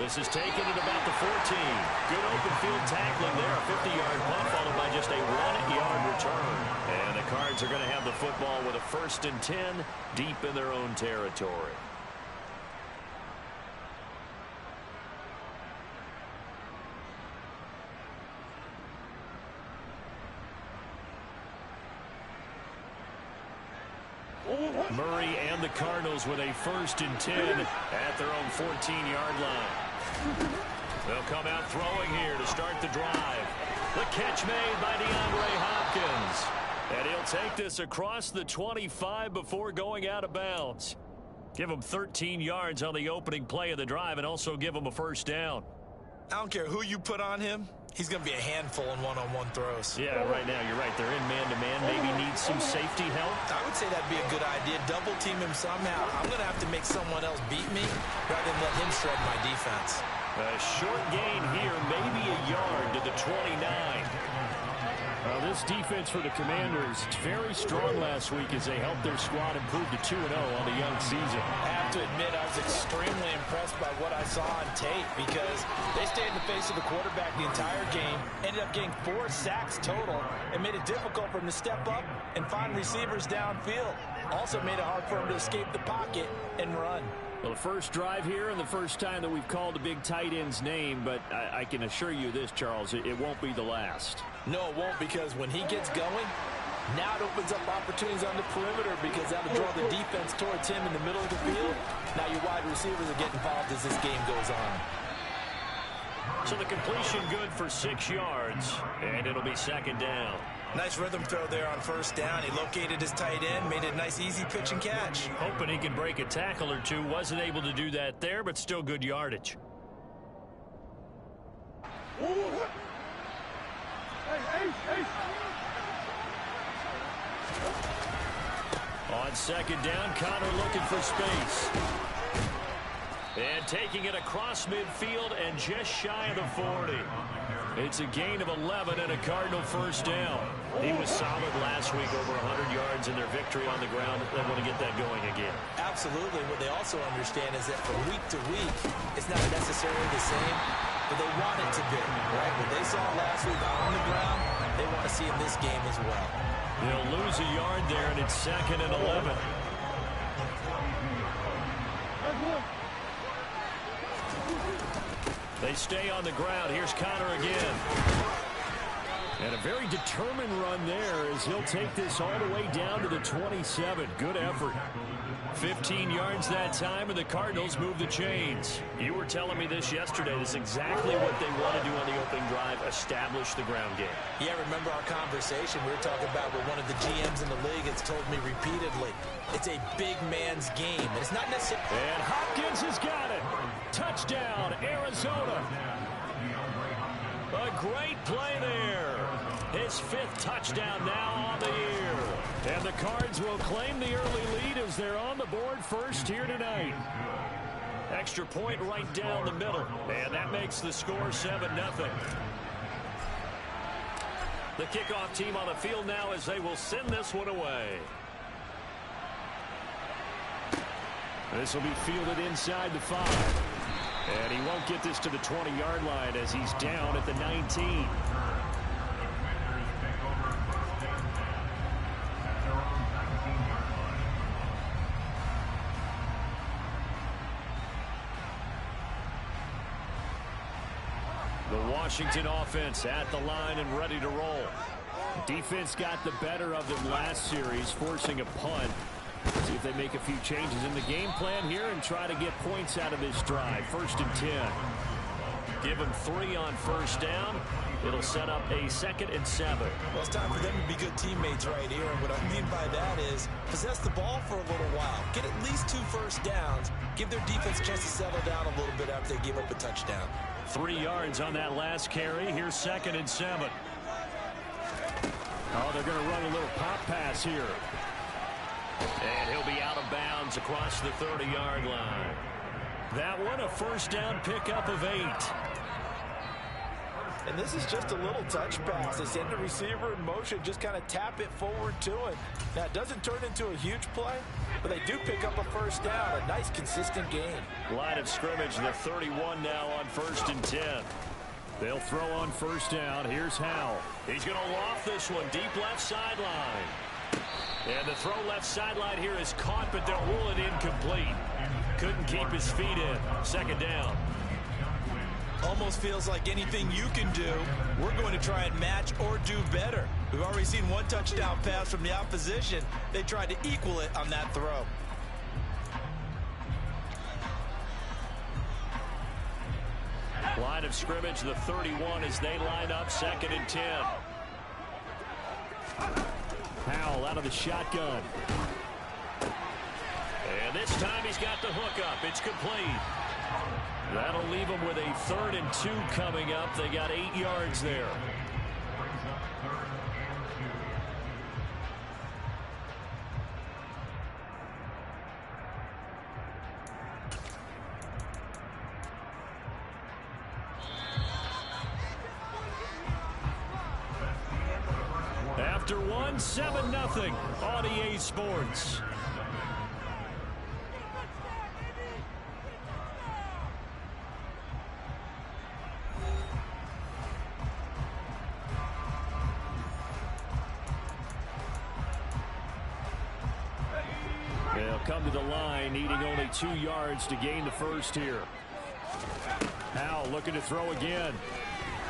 This is taken at about the 14. Good open field tackling there. A 50-yard punt followed by just a 1-yard return. And the Cards are going to have the football with a 1st and 10 deep in their own territory. Murray and the Cardinals with a 1st and 10 at their own 14-yard line. They'll come out throwing here to start the drive. The catch made by DeAndre Hopkins. And he'll take this across the 25 before going out of bounds. Give him 13 yards on the opening play of the drive and also give him a 1st down. I don't care who you put on him. He's going to be a handful in one-on-one throws. Yeah, right now you're right. They're in man-to-man. Maybe needs some safety help. I would say that'd be a good idea. Double team him somehow. I'm going to have to make someone else beat me rather than let him shred my defense. A short gain here, maybe a yard to the 29. Well, this defense for the Commanders, very strong last week as they helped their squad improve to 2-0 on the young season. I have to admit, I was extremely impressed by what I saw on tape because they stayed in the face of the quarterback the entire game, ended up getting 4 sacks total, and made it difficult for him to step up and find receivers downfield. Also made it hard for him to escape the pocket and run. Well, the first drive here and the first time that we've called a big tight end's name, but I can assure you this, Charles, it won't be the last. No, it won't, because when he gets going, now it opens up opportunities on the perimeter because that'll draw the defense towards him in the middle of the field. Now your wide receivers are getting involved as this game goes on. So the completion good for 6 yards, and it'll be 2nd down. Nice rhythm throw there on 1st down. He located his tight end, made it a nice easy pitch and catch. Hoping he can break a tackle or two. Wasn't able to do that there, but still good yardage. On 2nd down, Connor looking for space. And taking it across midfield and just shy of the 40. It's a gain of 11 and a Cardinal 1st down. He was solid last week, over 100 yards in their victory on the ground. They want to get that going again. Absolutely. What they also understand is that from week to week, it's not necessarily the same, but they want it to be, right? What they saw last week on the ground, they want to see in this game as well. They'll lose a yard there, and it's 2nd and 11. They stay on the ground. Here's Connor again. And a very determined run there as he'll take this all the way down to the 27. Good effort. 15 yards that time, and the Cardinals move the chains. You were telling me this yesterday. This is exactly what they want to do on the opening drive, establish the ground game. Yeah, remember our conversation. We were talking about what one of the GMs in the league has told me repeatedly. It's a big man's game. And it's not necessarily... And Hopkins has got it. Touchdown, Arizona. A great play there. His 5th touchdown now on the year. And the Cards will claim the early lead as they're on the board first here tonight. Extra point right down the middle. And that makes the score 7-0. The kickoff team on the field now as they will send this one away. This will be fielded inside the 5. And he won't get this to the 20-yard line as he's down at the 19. The Washington offense at the line and ready to roll. Defense got the better of them last series, forcing a punt. See if they make a few changes in the game plan here and try to get points out of this drive. 1st and 10. Give them 3 on 1st down. It'll set up a 2nd and 7. Well, it's time for them to be good teammates right here. And what I mean by that is possess the ball for a little while. Get at least 2 first downs. Give their defense a chance to settle down a little bit after they give up a touchdown. 3 yards on that last carry. Here's 2nd and 7. Oh, they're going to run a little pop pass here. And he'll be out of bounds across the 30-yard line. That one, a 1st down pickup of 8. And this is just a little touch pass. They send the receiver in motion, just kind of tap it forward to him. Now, it doesn't turn into a huge play, but they do pick up a first down. A nice, consistent game. Line of scrimmage, the 31 now on 1st and 10. They'll throw on first down. Here's Howell. He's going to loft this one deep left sideline. And the throw left sideline here is caught, but they'll rule it incomplete. Couldn't keep his feet in. 2nd down. Almost feels like anything you can do, we're going to try and match or do better. We've already seen one touchdown pass from the opposition. They tried to equal it on that throw. Line of scrimmage, the 31 as they line up 2nd and 10. Howell out of the shotgun. And this time he's got the hook up. It's complete. That'll leave them with a 3rd and 2 coming up. They got 8 yards there. After one, 7-0 on EA Sports. They'll come to the line, needing only 2 yards to gain the first here. Howell looking to throw again.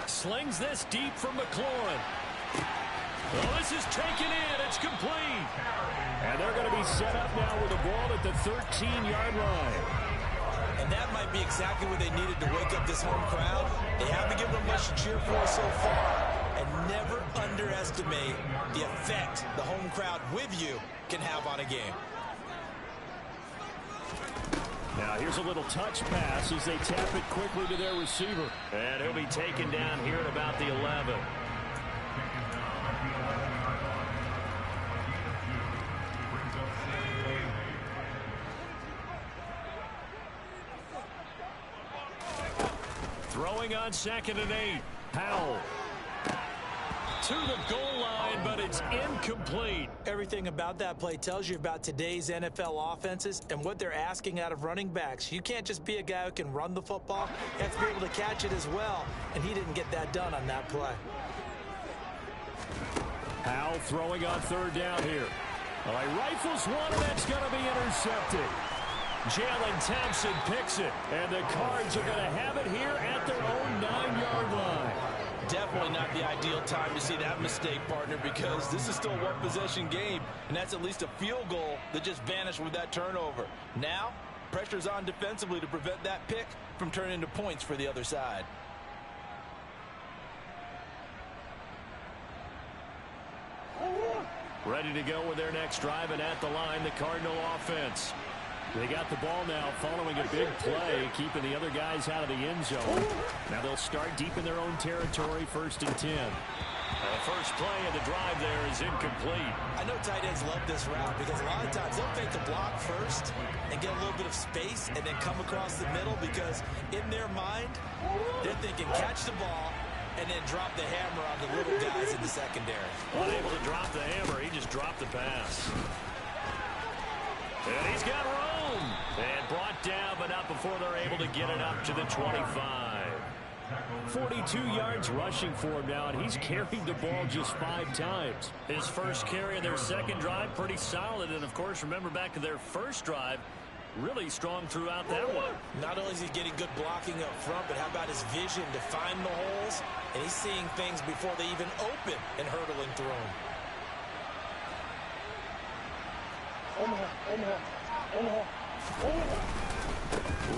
Slings this deep from McLaurin. Well, this is taken in. It's complete. And they're going to be set up now with the ball at the 13-yard line. And that might be exactly what they needed to wake up this home crowd. They haven't given them much to cheer for so far. And never underestimate the effect the home crowd with you can have on a game. Now here's a little touch pass as they tap it quickly to their receiver. And he'll be taken down here at about the 11. Throwing on 2nd and 8. Howell. To the goal line, but it's incomplete. Everything about that play tells you about today's NFL offenses and what they're asking out of running backs. You can't just be a guy who can run the football. You have to be able to catch it as well, and he didn't get that done on that play. Howell throwing on 3rd down here. Well, he rifles one, and that's going to be intercepted. Jalen Thompson picks it, and the Cards are going to have it here at their own 9-yard line. Definitely not the ideal time to see that mistake, partner, because this is still a one-possession game, and that's at least a field goal that just vanished with that turnover. Now, pressure's on defensively to prevent that pick from turning into points for the other side. Ready to go with their next drive, and at the line, the Cardinal offense. They got the ball now following a big play, keeping the other guys out of the end zone. Now they'll start deep in their own territory, 1st and 10. The first play of the drive there is incomplete. I know tight ends love this route because a lot of times they'll fake the block first and get a little bit of space and then come across the middle because in their mind, they're thinking catch the ball and then drop the hammer on the little guys in the secondary. Unable to drop the hammer, he just dropped the pass. And he's got room. And brought down, but not before they're able to get it up to the 25. 42 yards rushing for him now, and he's carried the ball just 5 times. His first carry of their second drive, pretty solid. And, of course, remember back to their first drive, really strong throughout that one. Not only is he getting good blocking up front, but how about his vision to find the holes? And he's seeing things before they even open and hurdling through them.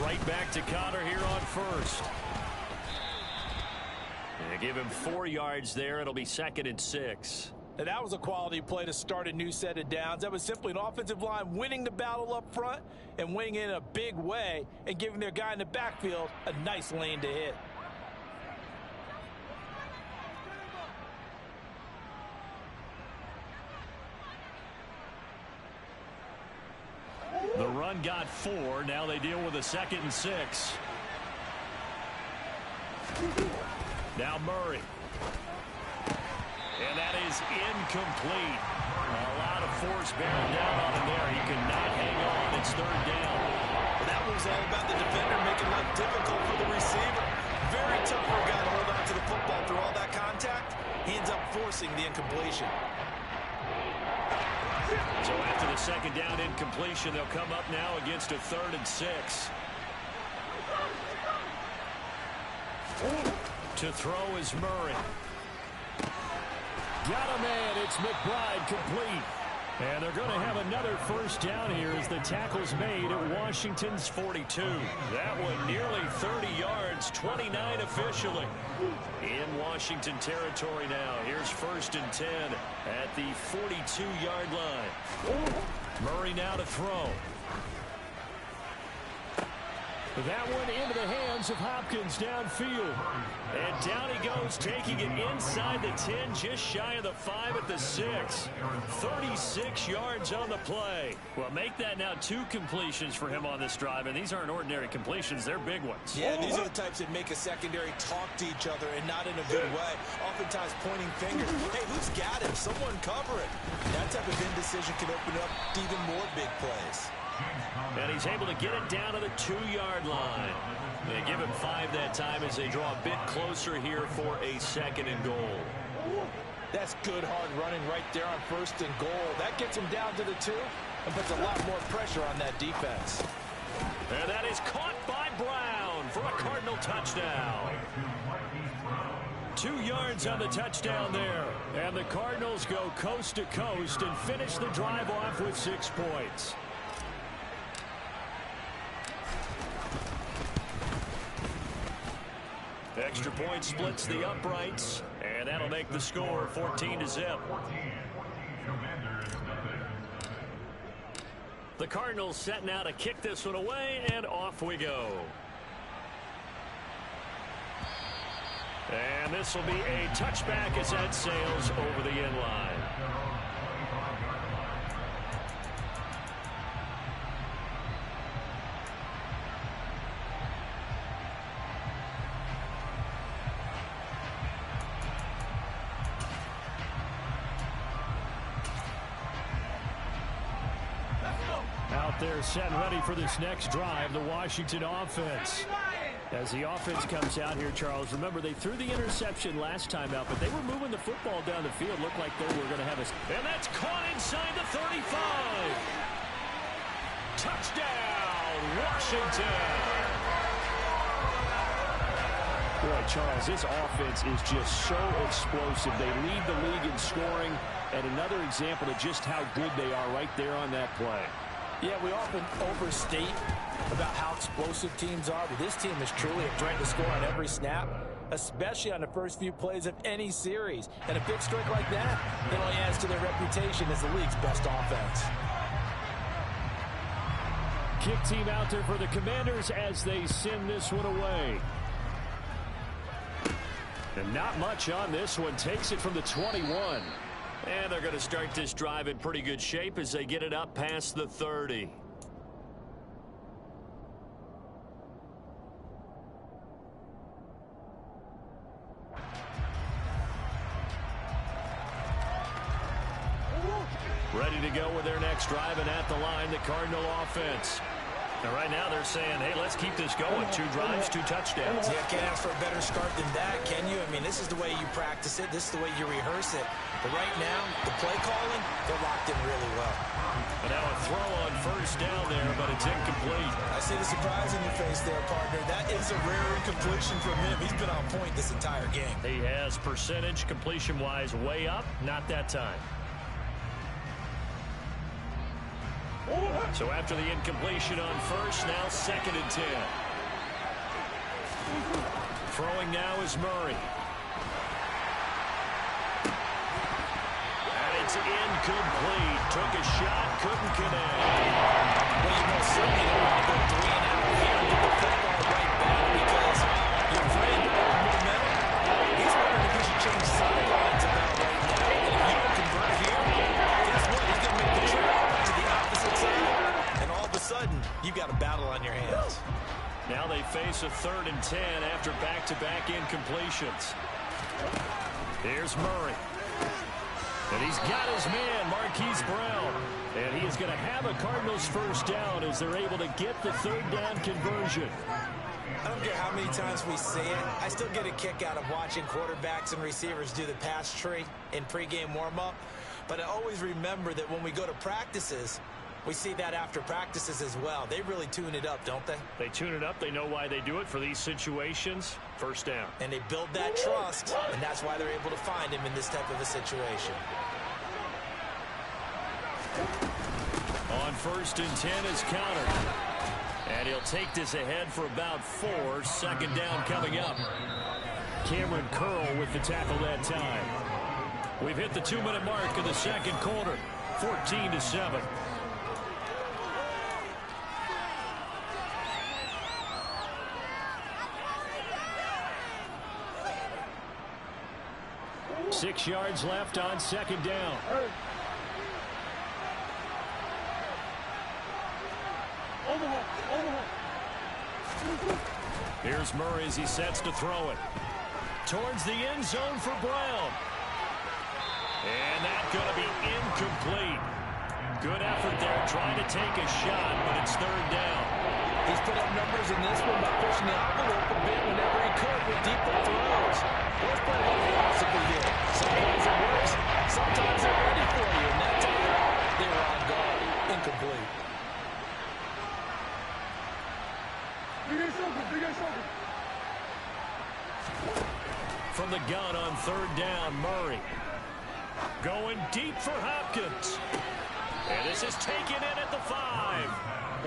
Right back to Connor here on 1st. And give him 4 yards there. It'll be 2nd and 6. Now, that was a quality play to start a new set of downs. That was simply an offensive line winning the battle up front and winning in a big way and giving their guy in the backfield a nice lane to hit. The run got 4. Now they deal with a 2nd and 6. Now Murray. And that is incomplete. A lot of force bearing down on him there. He could not hang on. It's third down. Well, that was all about the defender making life difficult for the receiver. Very tough for a guy to hold on to the football through all that contact. He ends up forcing the incompletion. So after the second down incompletion, they'll come up now against a 3rd and 6. To throw is Murray. Got a man. It's McBride complete. And they're going to have another first down here as the tackle's made at Washington's 42. That one nearly 30 yards, 29 officially. In Washington territory now. Here's 1st and 10 at the 42-yard line. Murray now to throw. That one into the hands of Hopkins downfield. And down he goes, taking it inside the 10, just shy of the 5 at the 6. 36 yards on the play. Well, make that now 2 completions for him on this drive, and these aren't ordinary completions. They're big ones. Yeah, these are the types that make a secondary talk to each other, and not in a good way. Oftentimes pointing fingers. Hey, who's got him? Someone cover it. That type of indecision can open up even more big plays. And he's able to get it down to the 2-yard line. They give him 5 that time as they draw a bit closer here for a 2nd and goal. That's good hard running right there on 1st and goal. That gets him down to the 2 and puts a lot more pressure on that defense. And that is caught by Brown for a Cardinal touchdown. 2 yards on the touchdown there. And the Cardinals go coast to coast and finish the drive off with 6 points. Extra point splits the uprights, and that'll make the score 14-0. The Cardinals set now to kick this one away, and off we go. And this will be a touchback as that sails over the end line. Out there set and ready for this next drive, the Washington offense. As the offense comes out here, Charles, remember they threw the interception last time out, but they were moving the football down the field. Looked like they were going to have a... And that's caught inside the 35. Touchdown, Washington. Boy, Charles, this offense is just so explosive. They lead the league in scoring, and another example of just how good they are right there on that play. Yeah, we often overstate about how explosive teams are, but this team is truly a threat to score on every snap, especially on the first few plays of any series. And a big streak like that, it only adds to their reputation as the league's best offense. Kick team out there for the Commanders as they send this one away. And not much on this one. Takes it from the 21. And they're going to start this drive in pretty good shape as they get it up past the 30. Ready to go with their next drive, and at the line, the Cardinal offense. And right now they're saying, hey, let's keep this going. 2 drives, 2 touchdowns. Yeah, can't ask for a better start than that, can you? I mean, this is the way you practice it. This is the way you rehearse it. But right now, the play calling, they're locked in really well. And now a throw on 1st down there, but it's incomplete. I see the surprise in your face there, partner. That is a rare incompletion from him. He's been on point this entire game. He has percentage completion-wise way up. Not that time. So after the incompletion on 1st, now 2nd and 10. Throwing now is Murray. And it's incomplete. Took a shot, couldn't connect. Well, you most certainly don't want to go 3 and out here and get the football right back because your friend, momentum, he's wondering if he should change sidelines about right now. And if you don't convert here, guess what? He's going to make the trip to the opposite side. And all of a sudden, you've got a battle on your hands. Now they face a 3rd and 10 after back-to-back incompletions. Here's Murray. And he's got his man, Marquise Brown. And he is going to have a Cardinals first down as they're able to get the third down conversion. I don't care how many times we see it. I still get a kick out of watching quarterbacks and receivers do the pass tree in pregame warm-up. But I always remember that when we go to practices, we see that after practices as well. They really tune it up, don't they? They tune it up. They know why they do it for these situations. First down. And they build that trust, and that's why they're able to find him in this type of a situation. On 1st and 10 is countered. And he'll take this ahead for about 4. 2nd down coming up. Cameron Curl with the tackle that time. We've hit the 2-minute mark in the second quarter. 14-7. Six yards left on 2nd down. Here's Murray as he sets to throw it. Towards the end zone for Brown. And that's going to be incomplete. Good effort there trying to take a shot, but it's 3rd down. He's put up numbers in this one by pushing the envelope a bit whenever he could with deeper throws. Let's play a philosophy here. Sometimes it works, sometimes they're ready for you. And that time, they were on guard. Incomplete. From the gun on 3rd down, Murray. Going deep for Hopkins. And this is taken in at the 5.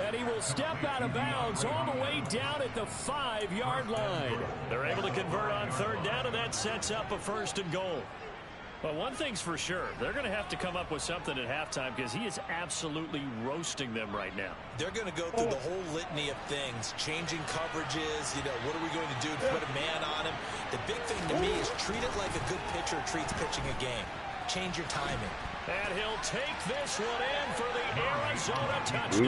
And he will step out of bounds all the way down at the 5-yard line. They're able to convert on 3rd down, and that sets up a 1st and goal. Well, one thing's for sure. They're going to have to come up with something at halftime because he is absolutely roasting them right now. They're going to go through the whole litany of things, changing coverages, what are we going to do to put a man on him? The big thing to me is treat it like a good pitcher treats pitching a game. Change your timing. And he'll take this one in for the Arizona touchdown.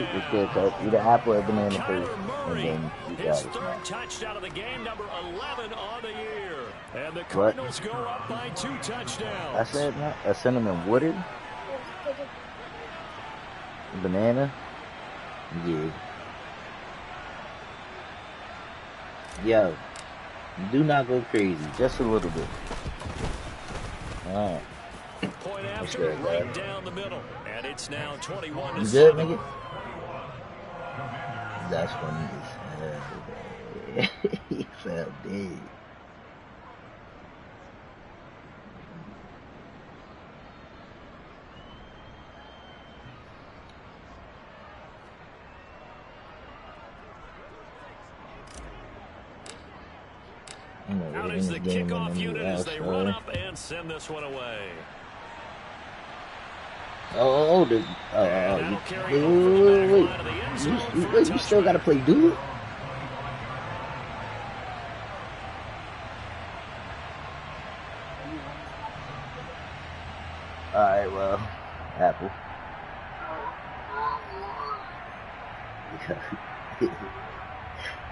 Eat an apple or banana Kyler Murray, his first. 3rd touchdown of the game, number 11 on the year. And the Cardinals go up by 2 touchdowns. I said a cinnamon wooded banana. Yeah. Yo, do not go crazy. Just a little bit. All right. Point after, right down the middle. And it's now 21-7. You good, nigga? That's funny as hell. He felt dead. Out is the kickoff unit as they run up and send this one away. Wait, you still got to play dude? Alright, well, Apple.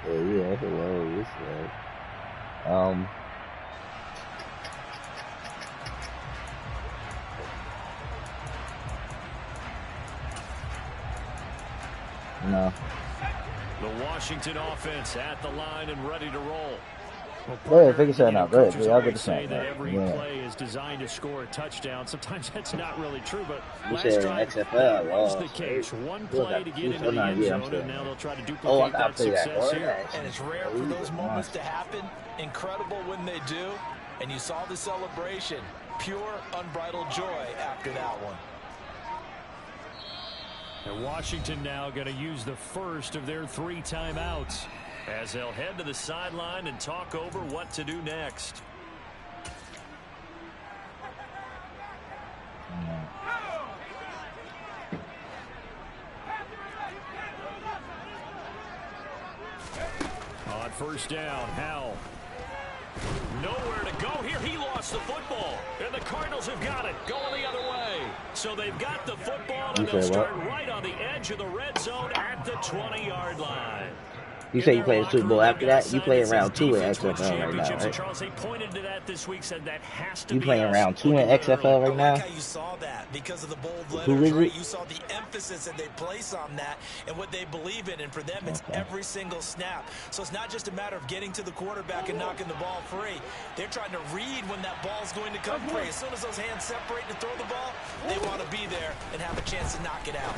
yeah, hello, what's up? No. The Washington offense at the line and ready to roll. Go ahead, figure something out. Go ahead. I'll get the say same. that every play is designed to score a touchdown. Sometimes that's not really true, but You last said drive XFL, was the case. One play to get into the end zone, and now they'll try to duplicate that success here. And it's rare for those moments to happen. Incredible when they do. And you saw the celebration. Pure, unbridled joy after that one. And Washington now going to use the first of their 3 timeouts as they'll head to the sideline and talk over what to do next. On 1st down, Howell. Nowhere to go here. He lost the football. And the Cardinals have got it. Going the other way. So they've got the football, and they'll start right on the edge of the red zone at the 20-yard line. You say you play the Super Bowl after that? You play round 2 in XFL right now, right? Charles, they pointed to that this week, said that has to You be playing us. round 2 in XFL right now? I like how you saw that because of the bold Who letters, is right? it? You saw the emphasis that they place on that and what they believe in, and for them, it's every single snap. So it's not just a matter of getting to the quarterback and knocking the ball free. They're trying to read when that ball's going to come free. As soon as those hands separate to throw the ball, they want to be there and have a chance to knock it out.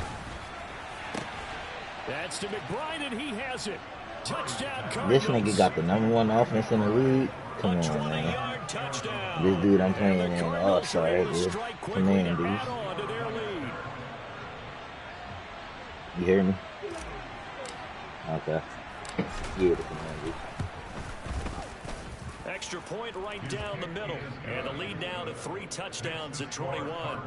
That's to McBride, and he has it. Touchdown, This Cardinals. nigga got the #1 offense in the league. Come on, man. This dude I'm playing in All-Star, dude. Come in, dude. You hear me? Okay. Yeah, the Commanders. Extra point right down the middle. And the lead now to 3 touchdowns at 21.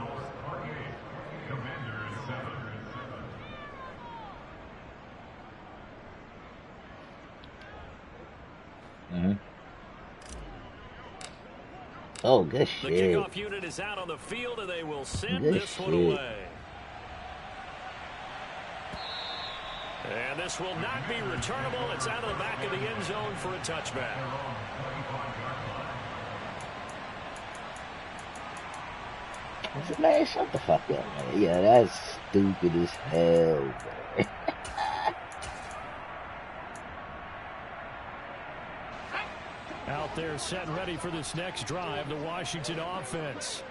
Oh, good The shit. kickoff unit is out on the field, and they will send Good this one shit. away. And this will not be returnable. It's out of the back of the end zone for a touchback. Man, shut the fuck up, man. Yeah, that's stupid as hell, bro. Out there set and ready for this next drive, the Washington offense.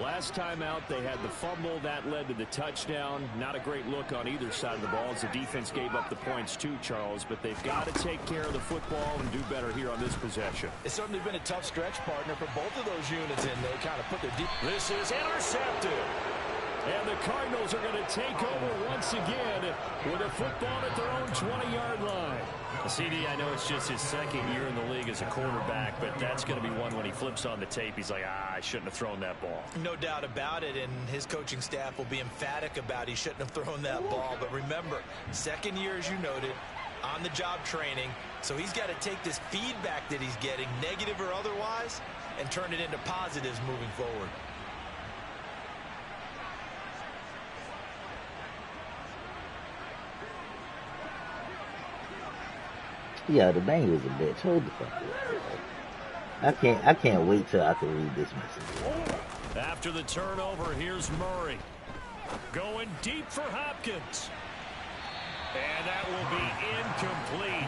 Last time out, they had the fumble. That led to the touchdown. Not a great look on either side of the ball as the defense gave up the points too, Charles. But they've got to take care of the football and do better here on this possession. It's certainly been a tough stretch, partner, for both of those units, and they kind of put their deep. This is intercepted. And the Cardinals are going to take over once again with a football at their own 20-yard line. CD, I know it's just his second year in the league as a quarterback, but that's going to be one when he flips on the tape. He's like, I shouldn't have thrown that ball. No doubt about it, and his coaching staff will be emphatic about he shouldn't have thrown that ball. But remember, second year, as you noted, on-the-job training, so he's got to take this feedback that he's getting, negative or otherwise, and turn it into positives moving forward. Yeah, the Bengals a bitch. Hold the fuck up, bro. I can't wait till I can read this message. After the turnover, here's Murray. Going deep for Hopkins. And that will be incomplete.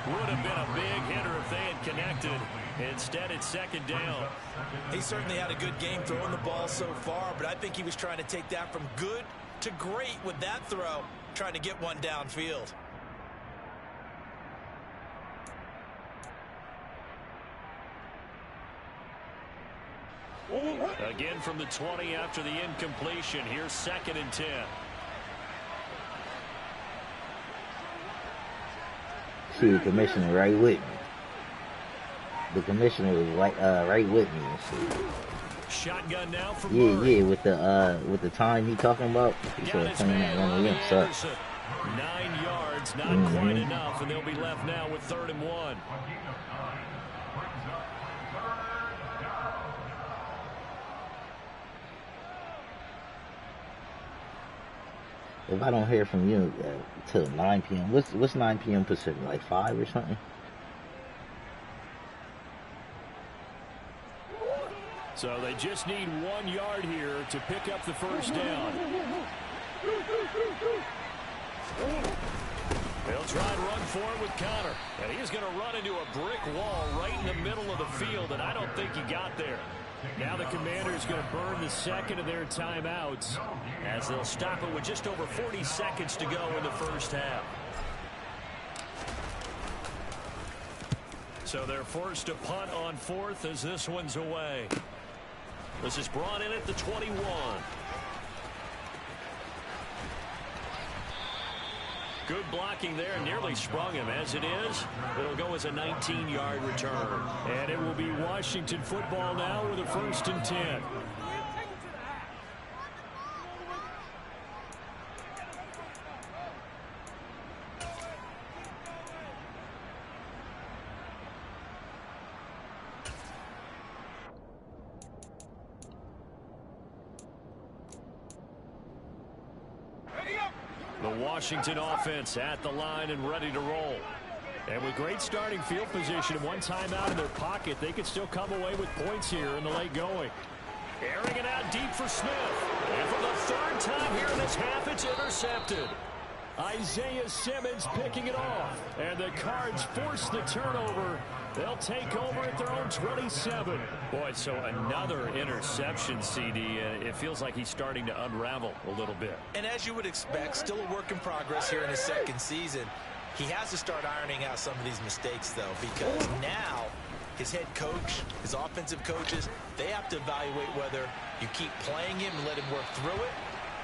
Would have been a big hitter if they had connected. Instead, it's second down. He certainly had a good game throwing the ball so far, but I think he was trying to take that from good to great with that throw, trying to get one downfield. Again from the 20 after the incompletion. Here's 2nd and 10. See, the commissioner right with me. The commissioner was right with me and shit. Shotgun now for Yeah, Murray. yeah, with the time he talking about, he said playing that one again sucks. 9 yards, not quite enough, and they'll be left now with 3rd and 1. If I don't hear from you till 9 p.m., what's 9 p.m. Pacific, like 5 or something? So they just need 1 yard here to pick up the first down. They'll try and run for it with Connor. And he's going to run into a brick wall right in the middle of the field, and I don't think he got there. Now the Commanders going to burn the second of their timeouts as they'll stop it with just over 40 seconds to go in the first half. So they're forced to punt on 4th as this one's away. This is brought in at the 21. Good blocking there, nearly sprung him. As it is, it'll go as a 19-yard return. And it will be Washington football now with a 1st and 10. The Washington offense at the line and ready to roll. And with great starting field position and one timeout in their pocket, they could still come away with points here in the late going. Airing it out deep for Smith. And for the third time here in this half, it's intercepted. Isaiah Simmons picking it off. And the Cards force the turnover. They'll take over at their own 27. Boy, so another interception, CD. It feels like he's starting to unravel a little bit. And as you would expect, still a work in progress here in his second season. He has to start ironing out some of these mistakes, though, because now his head coach, his offensive coaches, they have to evaluate whether you keep playing him and let him work through it,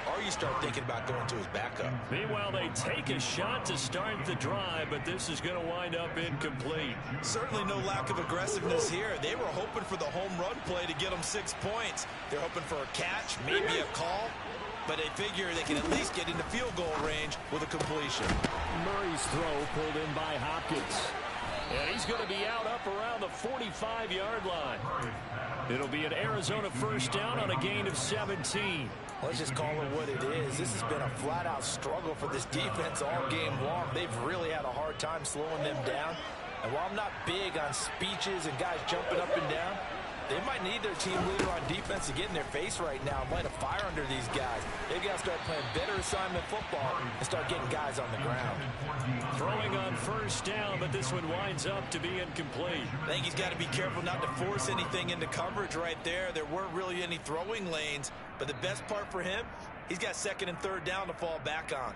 or you start thinking about going to his backup. Meanwhile, they take a shot to start the drive, but this is going to wind up incomplete. Certainly no lack of aggressiveness here. They were hoping for the home run play to get them 6 points. They're hoping for a catch, maybe a call, but they figure they can at least get into field goal range with a completion. Murray's throw pulled in by Hopkins. And he's going to be out up around the 45-yard line. It'll be an Arizona first down on a gain of 17. Let's just call it what it is. This has been a flat-out struggle for this defense all game long. They've really had a hard time slowing them down. And while I'm not big on speeches and guys jumping up and down, they might need their team leader on defense to get in their face right now and light a fire under these guys. They've got to start playing better assignment football and start getting guys on the ground. Throwing on first down, but this one winds up to be incomplete. I think he's got to be careful not to force anything into coverage right there. There weren't really any throwing lanes, but the best part for him, he's got second and third down to fall back on.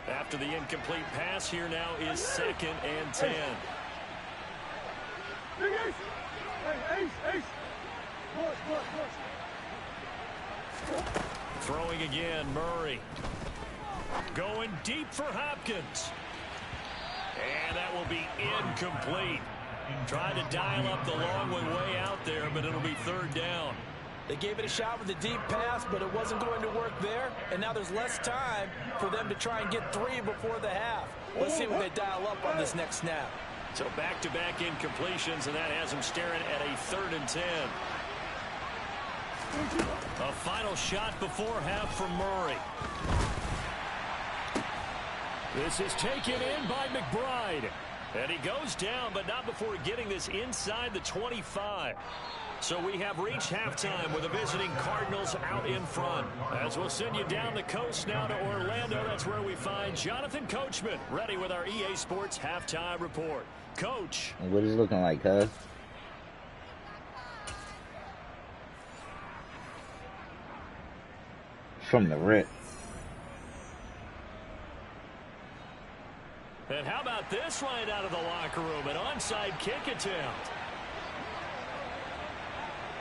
After the incomplete pass, here now is second and 10. Throwing again, Murray. Going deep for Hopkins. And that will be incomplete. Trying to dial up the long one way out there, but it'll be third down. They gave it a shot with a deep pass, but it wasn't going to work there. And now there's less time for them to try and get 3 before the half. Let's see what they dial up on this next snap. So back-to-back incompletions, and that has them staring at a third and 10. A final shot before half from Murray. This is taken in by McBride. And he goes down, but not before getting this inside the 25. So we have reached halftime with the visiting Cardinals out in front. As we'll send you down the coast now to Orlando, that's where we find Jonathan Coachman, ready with our EA Sports halftime report. Coach. What is it looking like, cuz? From the rip. And how about this right out of the locker room? An onside kick attempt.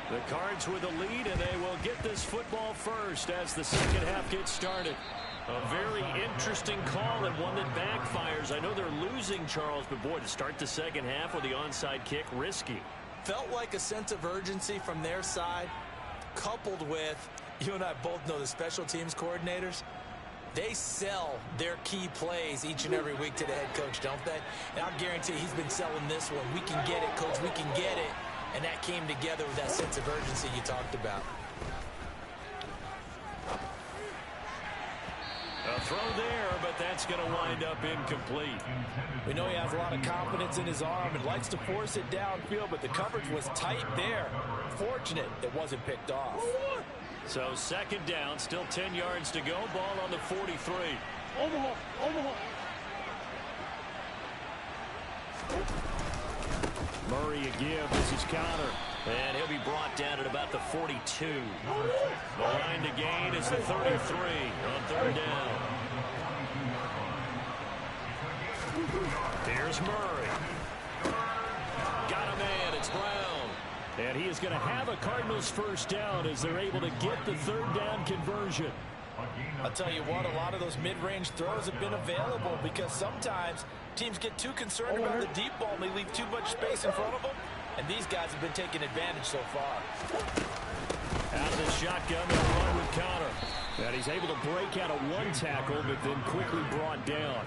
The Cards with a lead, and they will get this football first as the second half gets started. A very interesting call and one that backfires. I know they're losing, Charles, but boy, to start the second half with the onside kick, risky. Felt like a sense of urgency from their side, coupled with, you and I both know the special teams coordinators. They sell their key plays each and every week to the head coach, don't they? And I guarantee he's been selling this one. We can get it, coach, we can get it. And that came together with that sense of urgency you talked about. A throw there, but that's going to wind up incomplete. We know he has a lot of confidence in his arm and likes to force it downfield, but the coverage was tight there. Fortunate it wasn't picked off. So second down, still 10 yards to go. Ball on the 43. Omaha. Murray a give. This is counter. And he'll be brought down at about the 42. The line to gain is the 33 on third down. Here's Murray. Got a man. It's Brown. And he is going to have a Cardinals first down as they're able to get the third down conversion. I'll tell you what, a lot of those mid-range throws have been available because sometimes teams get too concerned about the deep ball and they leave too much space in front of them. And these guys have been taking advantage so far. Out of the shotgun, they'll run with counter. And he's able to break out of one tackle, but then quickly brought down.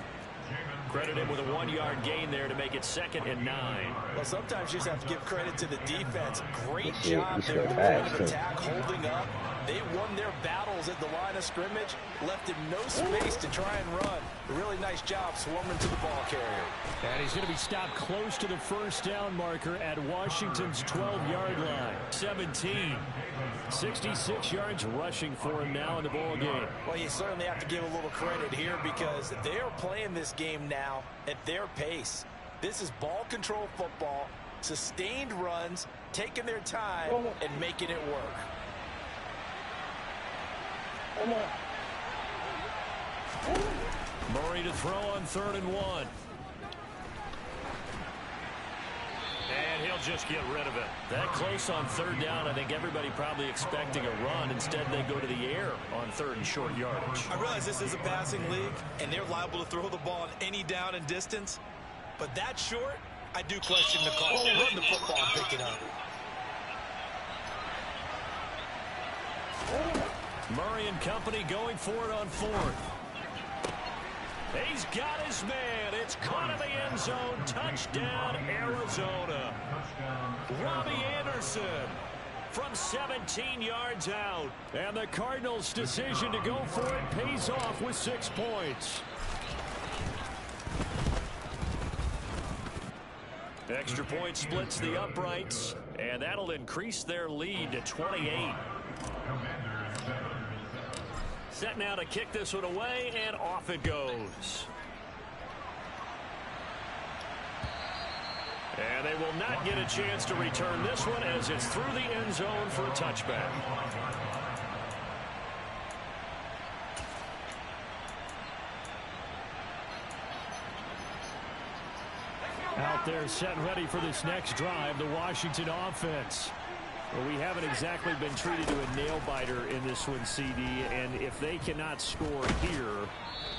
Credit him with a 1-yard gain there to make it 2nd and 9. Well, sometimes you just have to give credit to the defense. Great job there at the point of attack, holding up. They won their battles at the line of scrimmage, left him no space to try and run. A really nice job swarming to the ball carrier. And he's going to be stopped close to the first down marker at Washington's 12-yard line. 17. 66 yards rushing for him now in the ball game. Well, you certainly have to give a little credit here because they're playing this game now at their pace. This is ball control football, sustained runs, taking their time and making it work. Murray to throw on 3rd and 1. And he'll just get rid of it. That close on 3rd down, I think everybody probably expecting a run. Instead, they go to the air on 3rd and short yardage. I realize this is a passing league, and they're liable to throw the ball on any down and distance. But that short, I do question the call. Run the football and pick it up. Murray and company going for it on 4th. He's got his man. It's caught in the end zone. Touchdown, Arizona. Robbie Anderson from 17 yards out. And the Cardinals' decision to go for it pays off with 6 points. Extra point splits the uprights, and that'll increase their lead to 28. Set now to kick this one away, and off it goes. And they will not get a chance to return this one as it's through the end zone for a touchback. Out there set and ready for this next drive, the Washington offense. Well, we haven't exactly been treated to a nail-biter in this one, CD, and if they cannot score here,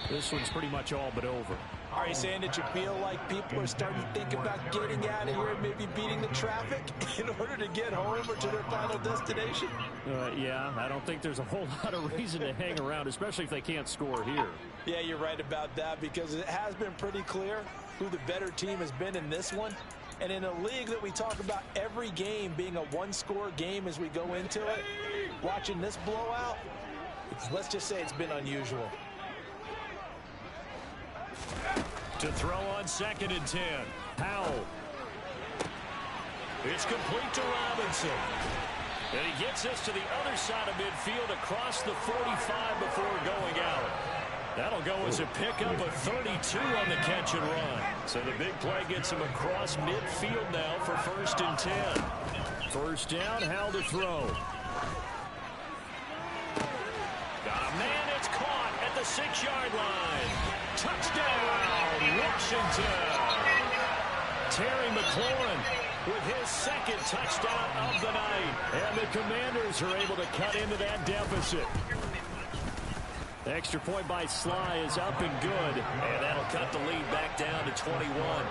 this one's pretty much all but over. Are you saying that you feel like people are starting to think about getting out of here and maybe beating the traffic in order to get home or to their final destination? Yeah, I don't think there's a whole lot of reason to hang around, especially if they can't score here. Yeah, you're right about that because it has been pretty clear who the better team has been in this one. And in a league that we talk about every game being a one-score game as we go into it, watching this blowout, let's just say it's been unusual. To throw on 2nd and 10. Powell. It's complete to Robinson. And he gets us to the other side of midfield across the 45 before going out. That'll go as a pickup of 32 on the catch and run. So the big play gets him across midfield now for 1st and 10. First down, Howell to throw. Got a man, it's caught at the 6-yard line. Touchdown, Washington. Terry McLaurin with his 2nd touchdown of the night. And the Commanders are able to cut into that deficit. The extra point by Sly is up and good. And that'll cut the lead back down to 21.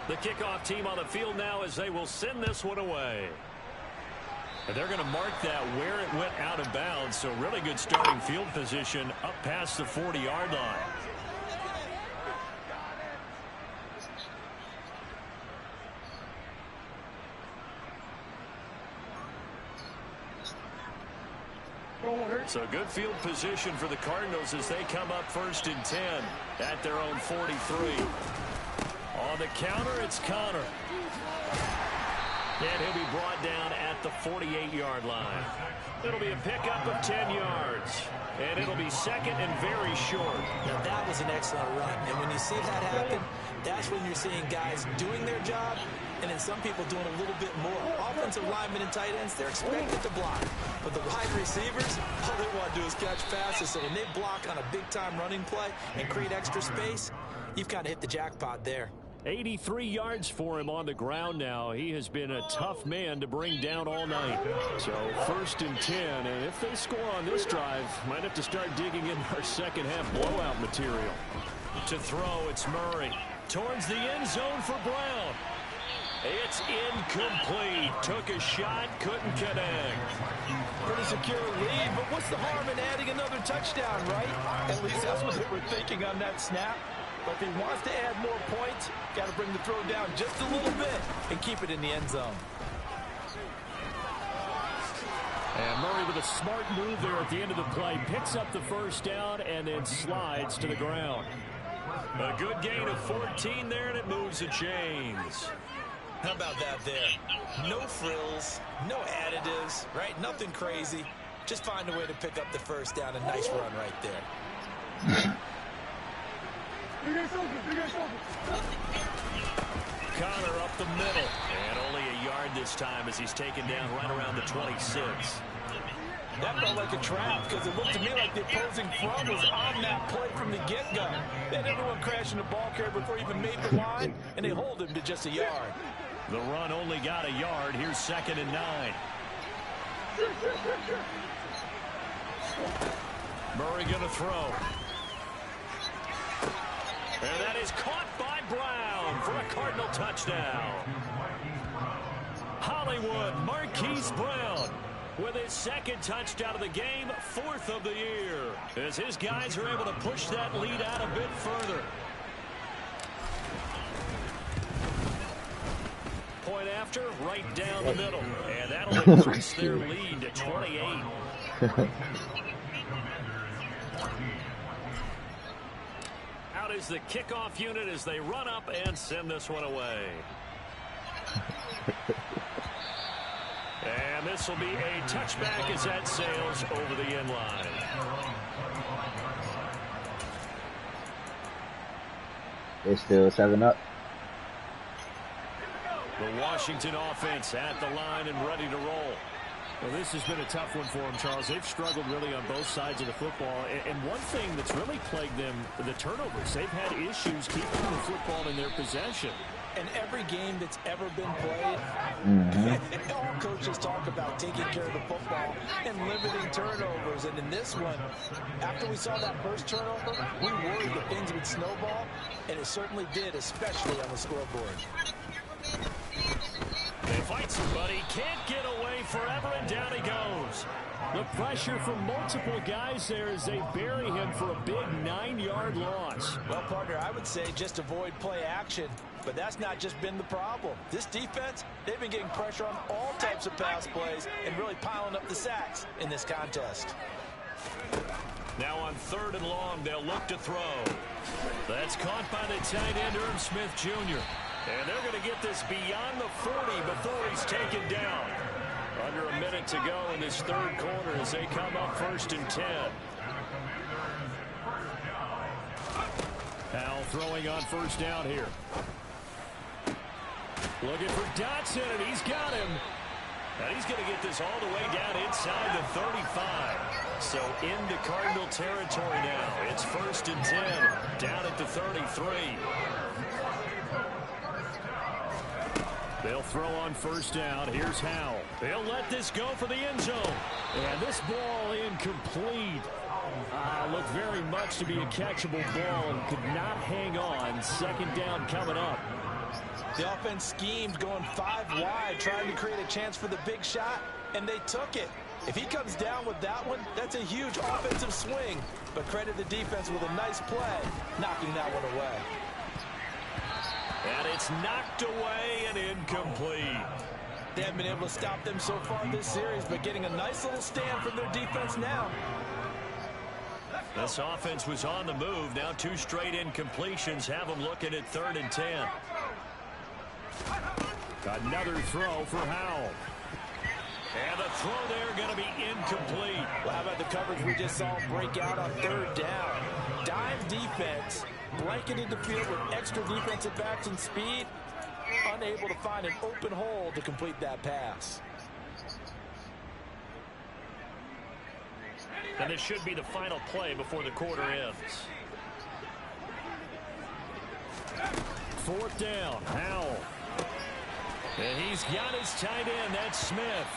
The kickoff team on the field now as they will send this one away. And they're going to mark that where it went out of bounds. So really good starting field position up past the 40-yard line. So good field position for the Cardinals as they come up 1st and 10 at their own 43. On the counter, it's Connor. And he'll be brought down at the 48-yard line. It'll be a pickup of 10 yards. And it'll be 2nd and very short. Now that was an excellent run. And when you see that happen, that's when you're seeing guys doing their job and then some people doing a little bit more. Offensive linemen and tight ends, they're expected to block. But the wide receivers, all they want to do is catch passes. So when they block on a big-time running play and create extra space, you've kind of hit the jackpot there. 83 yards for him on the ground now. He has been a tough man to bring down all night. So 1st and 10, and if they score on this drive, might have to start digging in our second half blowout material. To throw, it's Murray. Towards the end zone for Brown. It's incomplete. Took a shot, couldn't connect. Pretty secure lead, but what's the harm in adding another touchdown, right? At least that's what they were thinking on that snap. But if he wants to add more points, got to bring the throw down just a little bit and keep it in the end zone. And Murray with a smart move there at the end of the play. Picks up the first down and then slides to the ground. A good gain of 14 there, and it moves the chains. How about that there? No frills, no additives, right? Nothing crazy. Just find a way to pick up the first down. A nice run right there. Connor up the middle. And only a yard this time as he's taken down right around the 26. That felt like a trap because it looked to me like the opposing front was on that play from the get-go. They had everyone crashing the ball carrier before he even made the line, and they hold him to just a yard. The run only got a yard. Here's 2nd and 9. Murray going to throw. And that is caught by Brown for a Cardinal touchdown. Hollywood, Marquise Brown with his 2nd touchdown of the game, 4th of the year, as his guys are able to push that lead out a bit further. Point after, right down the middle. And that'll increase their lead to 28. Out is the kickoff unit as they run up and send this one away. And this will be a touchback as that sails over the end line. They're still 7-up. The Washington offense at the line and ready to roll. Well, this has been a tough one for them, Charles. They've struggled really on both sides of the football. And one thing that's really plagued them, the turnovers. They've had issues keeping the football in their possession. In every game that's ever been played, all coaches talk about taking care of the football and limiting turnovers. And in this one, after we saw that first turnover, we worried that things would snowball, and it certainly did, especially on the scoreboard. They fight somebody, can't get away forever, and down he goes. The pressure from multiple guys there as they bury him for a big 9-yard loss. Well, partner, I would say just avoid play action, but that's not just been the problem. This defense, they've been getting pressure on all types of pass plays and really piling up the sacks in this contest. Now on 3rd and long, they'll look to throw. That's caught by the tight end, Irv Smith Jr. And they're going to get this beyond the 40 before he's taken down. Under a minute to go in this 3rd quarter as they come up 1st and 10. Powell throwing on 1st down here. Looking for Dotson, and he's got him. And he's going to get this all the way down inside the 35. So into Cardinal territory now. It's 1st and 10, down at the 33. They'll throw on 1st down. Here's Howell. They'll let this go for the end zone. And this ball incomplete. Looked very much to be a catchable ball and could not hang on. 2nd down coming up. The offense schemed going 5 wide, trying to create a chance for the big shot, and they took it. If he comes down with that one, that's a huge offensive swing. But credit the defense with a nice play, knocking that one away. And it's knocked away and incomplete. They haven't been able to stop them so far this series, but getting a nice little stand from their defense now. This offense was on the move. Now 2 straight incompletions have them looking at 3rd and 10. Another throw for Howell. And the throw there going to be incomplete. Well, how about the coverage we just saw break out on 3rd down? Dime defense, blanketed the field with extra defensive backs and speed, unable to find an open hole to complete that pass. And this should be the final play before the quarter ends. 4th down, Howell. And he's got his tight end, that's Smith.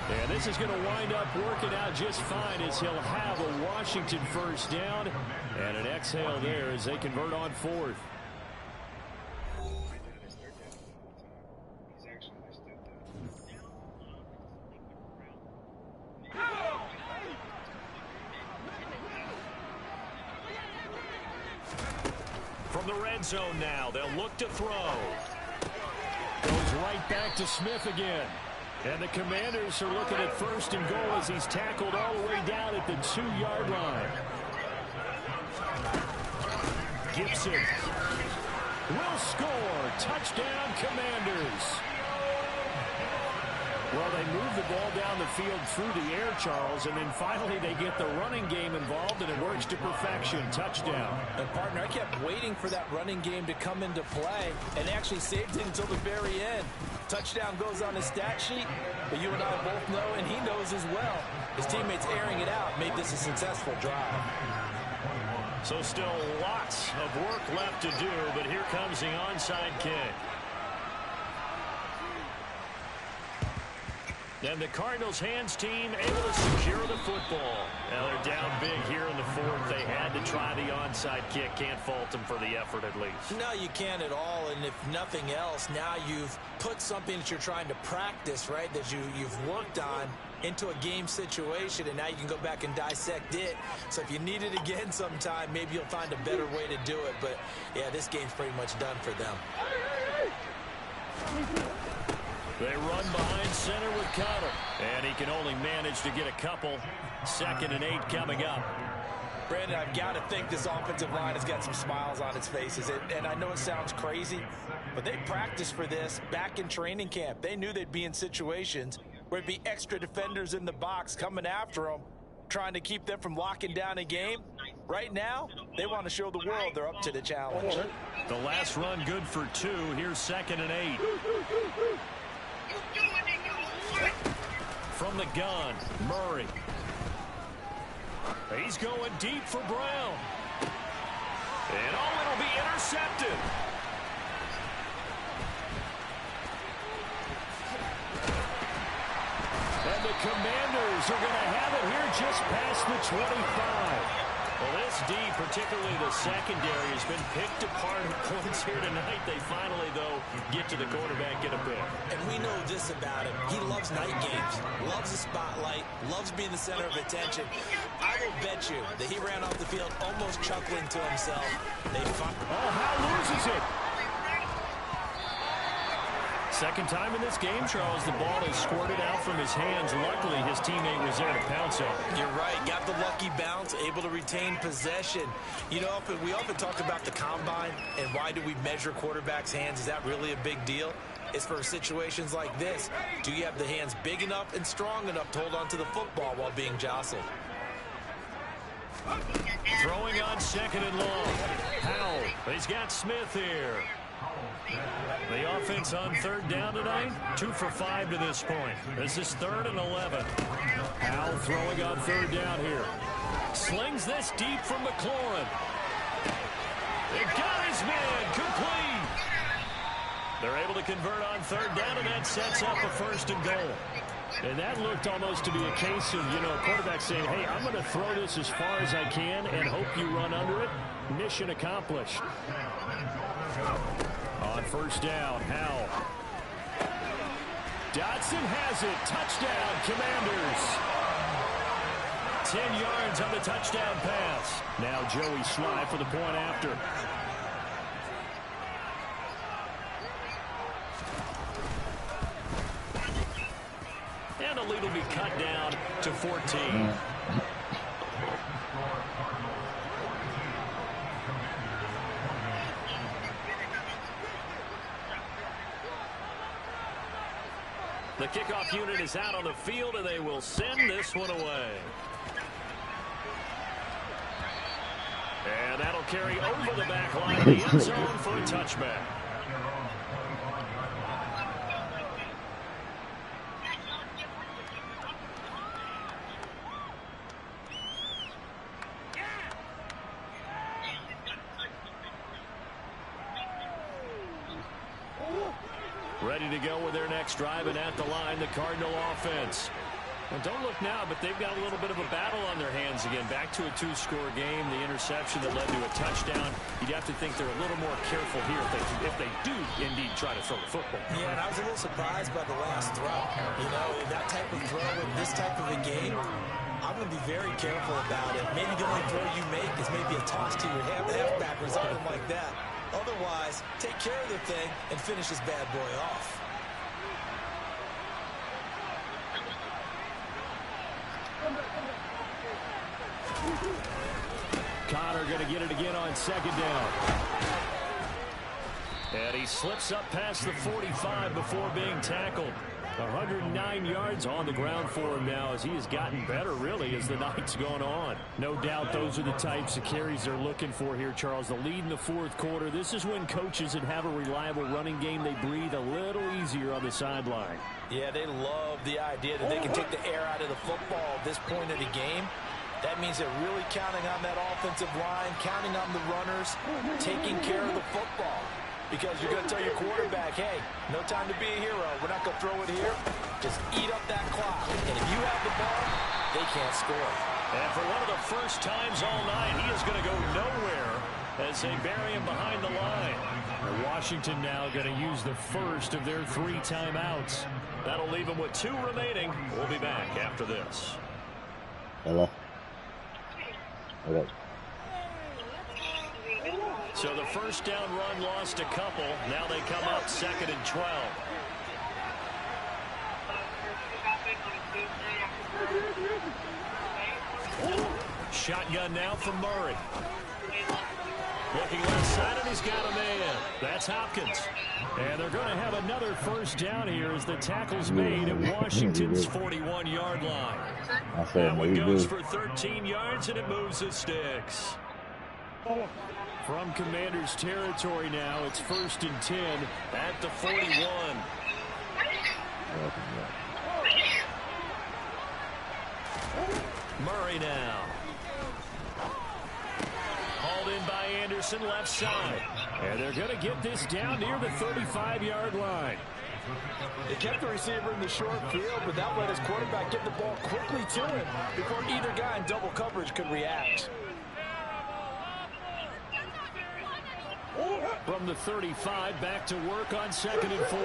And this is going to wind up working out just fine as he'll have a Washington 1st down. And an exhale there as they convert on 4th. the red zone now. They'll look to throw. Goes right back to Smith again. And the Commanders are looking at 1st and goal as he's tackled all the way down at the 2-yard line. Gibson will score. Touchdown, Commanders. Well, they move the ball down the field through the air, Charles, and then finally they get the running game involved, and it works to perfection. Touchdown. And, partner, I kept waiting for that running game to come into play, and actually saved it until the very end. Touchdown goes on his stat sheet, but you and I both know, and he knows as well, his teammates airing it out made this a successful drive. So still lots of work left to do, but here comes the onside kick. And the Cardinals' hands team able to secure the football. Now they're down big here in the 4th. They had to try the onside kick. Can't fault them for the effort at least. No, you can't at all. And if nothing else, now you've put something that you're trying to practice, right, that you've worked on into a game situation, and now you can go back and dissect it. So if you need it again sometime, maybe you'll find a better way to do it. But, yeah, this game's pretty much done for them. They run behind center with Connor. And he can only manage to get a couple. 2nd and 8 coming up. Brandon, I've got to think this offensive line has got some smiles on its faces. And I know it sounds crazy, but they practiced for this back in training camp. They knew they'd be in situations where it'd be extra defenders in the box coming after them, trying to keep them from locking down a game. Right now, they want to show the world they're up to the challenge. The last run good for 2. Here's 2nd and 8. From the gun, Murray. He's going deep for Brown. And it'll be intercepted. And the Commanders are going to have it here just past the 25. Well, this D, particularly the secondary, has been picked apart at points here tonight. They finally, though, get to the quarterback, get a pick. And we know this about him. He loves night games, loves the spotlight, loves being the center of attention. I will bet you that he ran off the field almost chuckling to himself. Howe loses it. Second time in this game, Charles, the ball is squirted out from his hands. Luckily, his teammate was there to pounce on it. You're right. Got the lucky bounce, able to retain possession. You know, we often talk about the combine and why do we measure quarterbacks' hands. Is that really a big deal? It's for situations like this. Do you have the hands big enough and strong enough to hold on to the football while being jostled? Throwing on 2nd and long. Howell. He's got Smith here. The offense on 3rd down tonight, 2 for 5 to this point. This is 3rd and 11. Howell throwing on 3rd down here. Slings this deep from McLaurin. They got his man complete. They're able to convert on 3rd down, and that sets up a 1st and goal. And that looked almost to be a case of, a quarterback saying, hey, I'm going to throw this as far as I can and hope you run under it. Mission accomplished. On 1st down, Howell. Dotson has it. Touchdown, Commanders. 10 yards on the touchdown pass. Now Joey Sly for the point after. And the lead will be cut down to 14. The kickoff unit is out on the field, and they will send this one away. And that'll carry over the back line of the end zone for a touchback. Ready to go with their next drive, and at the line, the Cardinal offense. And don't look now, but they've got a little bit of a battle on their hands again. Back to a 2-score game. The interception that led to a touchdown. You'd have to think they're a little more careful here if they do indeed try to throw the football. Yeah, and I was a little surprised by the last throw. That type of throw in this type of a game, I'm going to be very careful about it. Maybe the only throw you make is maybe a toss to your halfback or something like that. Otherwise, take care of the thing and finish this bad boy off. Connor going to get it again on second down. And he slips up past the 45 before being tackled. 109 yards on the ground for him now as he has gotten better, really, as the night's gone on. No doubt those are the types of carries they're looking for here, Charles. The lead in the fourth quarter. This is when coaches that have a reliable running game, they breathe a little easier on the sideline. Yeah, they love the idea that they can take the air out of the football at this point of the game. That means they're really counting on that offensive line, counting on the runners, taking care of the football. Because you're going to tell your quarterback, hey, no time to be a hero. We're not going to throw it here. Just eat up that clock. And if you have the ball, they can't score. And for one of the first times all night, he is going to go nowhere as they bury him behind the line. Washington now going to use the first of their 3 timeouts. That'll leave him with 2 remaining. We'll be back after this. Hello. Okay. So the first down run lost a couple. Now they come up 2nd and 12. Shotgun now from Murray. Looking left side, and he's got a man. That's Hopkins. And they're going to have another first down here as the tackle's made at Washington's 41-yard line. That one goes for 13 yards, and it moves the sticks. From Commander's territory now, it's 1st and 10 at the 41. Murray now. Hauled in by Anderson, left side. And they're going to get this down near the 35-yard line. They kept the receiver in the short field, but that let his quarterback get the ball quickly to him before either guy in double coverage could react. From the 35, back to work on 2nd and 4.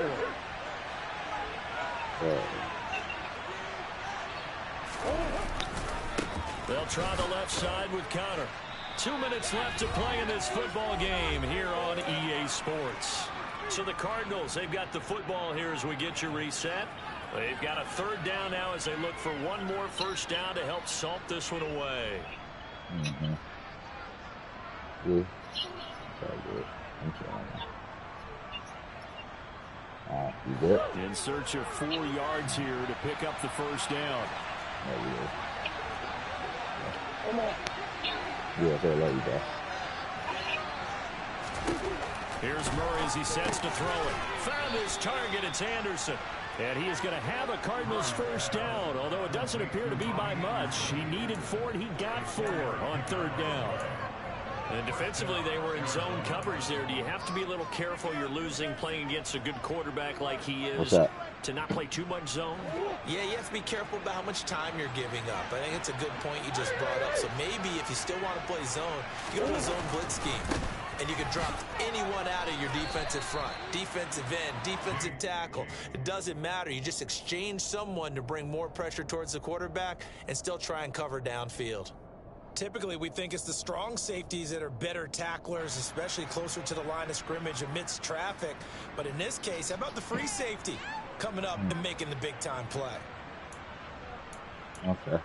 They'll try the left side with Connor. 2 minutes left to play in this football game here on EA Sports. So the Cardinals, they've got the football here as we get you reset. They've got a 3rd down now as they look for one more first down to help salt this one away. Good. Very good. I'm trying. Alright, you good? In search of 4 yards here to pick up the first down. Yeah, I love you, bro. Here's Murray as he sets to throw it. Found his target. It's Anderson. And he is going to have a Cardinals first down, although it doesn't appear to be by much. He needed 4, and he got 4 on 3rd down. And defensively, they were in zone coverage there. Do you have to be a little careful? You're losing playing against a good quarterback like he is to not play too much zone? Yeah, you have to be careful about how much time you're giving up. I think it's a good point you just brought up. So maybe if you still want to play zone, you can play zone blitz scheme. And you can drop anyone out of your defensive front. Defensive end, defensive tackle. It doesn't matter. You just exchange someone to bring more pressure towards the quarterback and still try and cover downfield. Typically, we think it's the strong safeties that are better tacklers, especially closer to the line of scrimmage amidst traffic. But in this case, how about the free safety coming up and making the big-time play? Okay.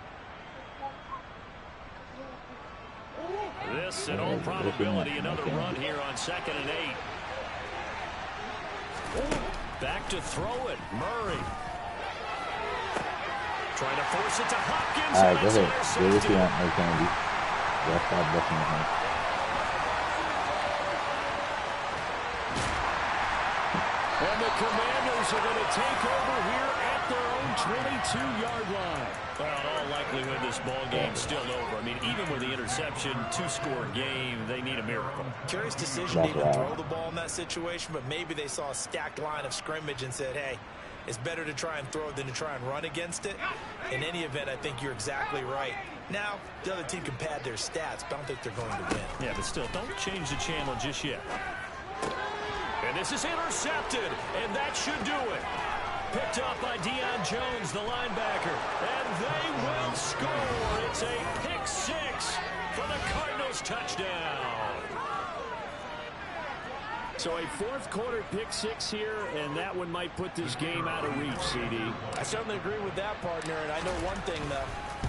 This, in all probability, another run here on 2nd and 8. Back to throw it. Murray. Trying to force it to Hopkins. All right, go ahead. Do what you want, no candy. Yeah, stop blocking him. And the Commanders are going to take over here at their own 22-yard line. Well, in all likelihood, this ball game's still over. I mean, even with the interception, 2-score game, they need a miracle. Curious decision to even throw the ball in that situation, but maybe they saw a stacked line of scrimmage and said, hey, it's better to try and throw than to try and run against it. In any event, I think you're exactly right. Now, the other team can pad their stats, but I don't think they're going to win. Yeah, but still, don't change the channel just yet. And this is intercepted, and that should do it. Picked up by Deion Jones, the linebacker. And they will score. It's a pick 6 for the Cardinals touchdown. So a fourth quarter pick six here, and that one might put this game out of reach, CD. I certainly agree with that, partner, and I know one thing, though.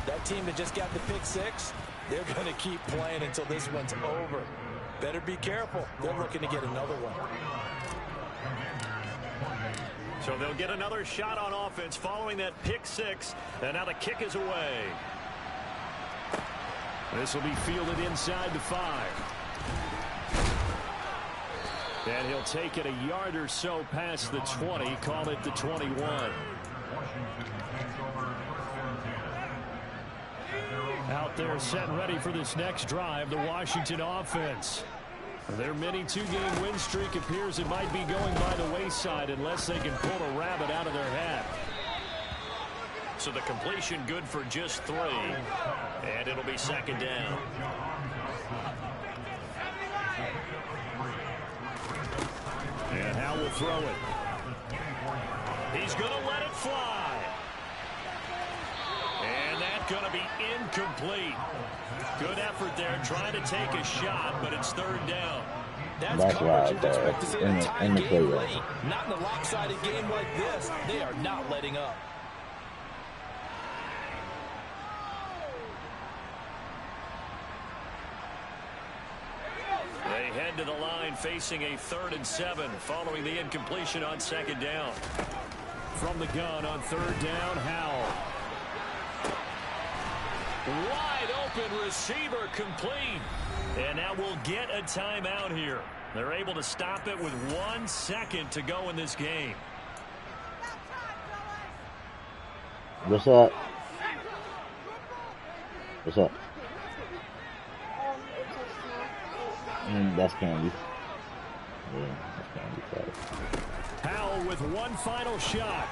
That team that just got the pick six, they're going to keep playing until this one's over. Better be careful. They're looking to get another one. So they'll get another shot on offense following that pick six, and now the kick is away. This will be fielded inside the 5. And he'll take it a yard or so past the 20, call it the 21. Out there set and ready for this next drive, the Washington offense. Their mini two-game win streak appears it might be going by the wayside unless they can pull a rabbit out of their hat. So the completion good for just 3, and it'll be second down. And Howell will throw it. He's going to let it fly. And that's going to be incomplete. Good effort there trying to take a shot, but it's third down. That's coverage you'd expect to see in a tie the game late. Not in a lopsided game like this. They are not letting up. They head to the line facing a 3rd and 7 following the incompletion on second down. From the gun on third down, Howell. Wide open receiver complete. And now we'll get a timeout here. They're able to stop it with 1 second to go in this game. What's up? What's up? That's candy. Yeah, that's candy. Sorry. Howell with one final shot.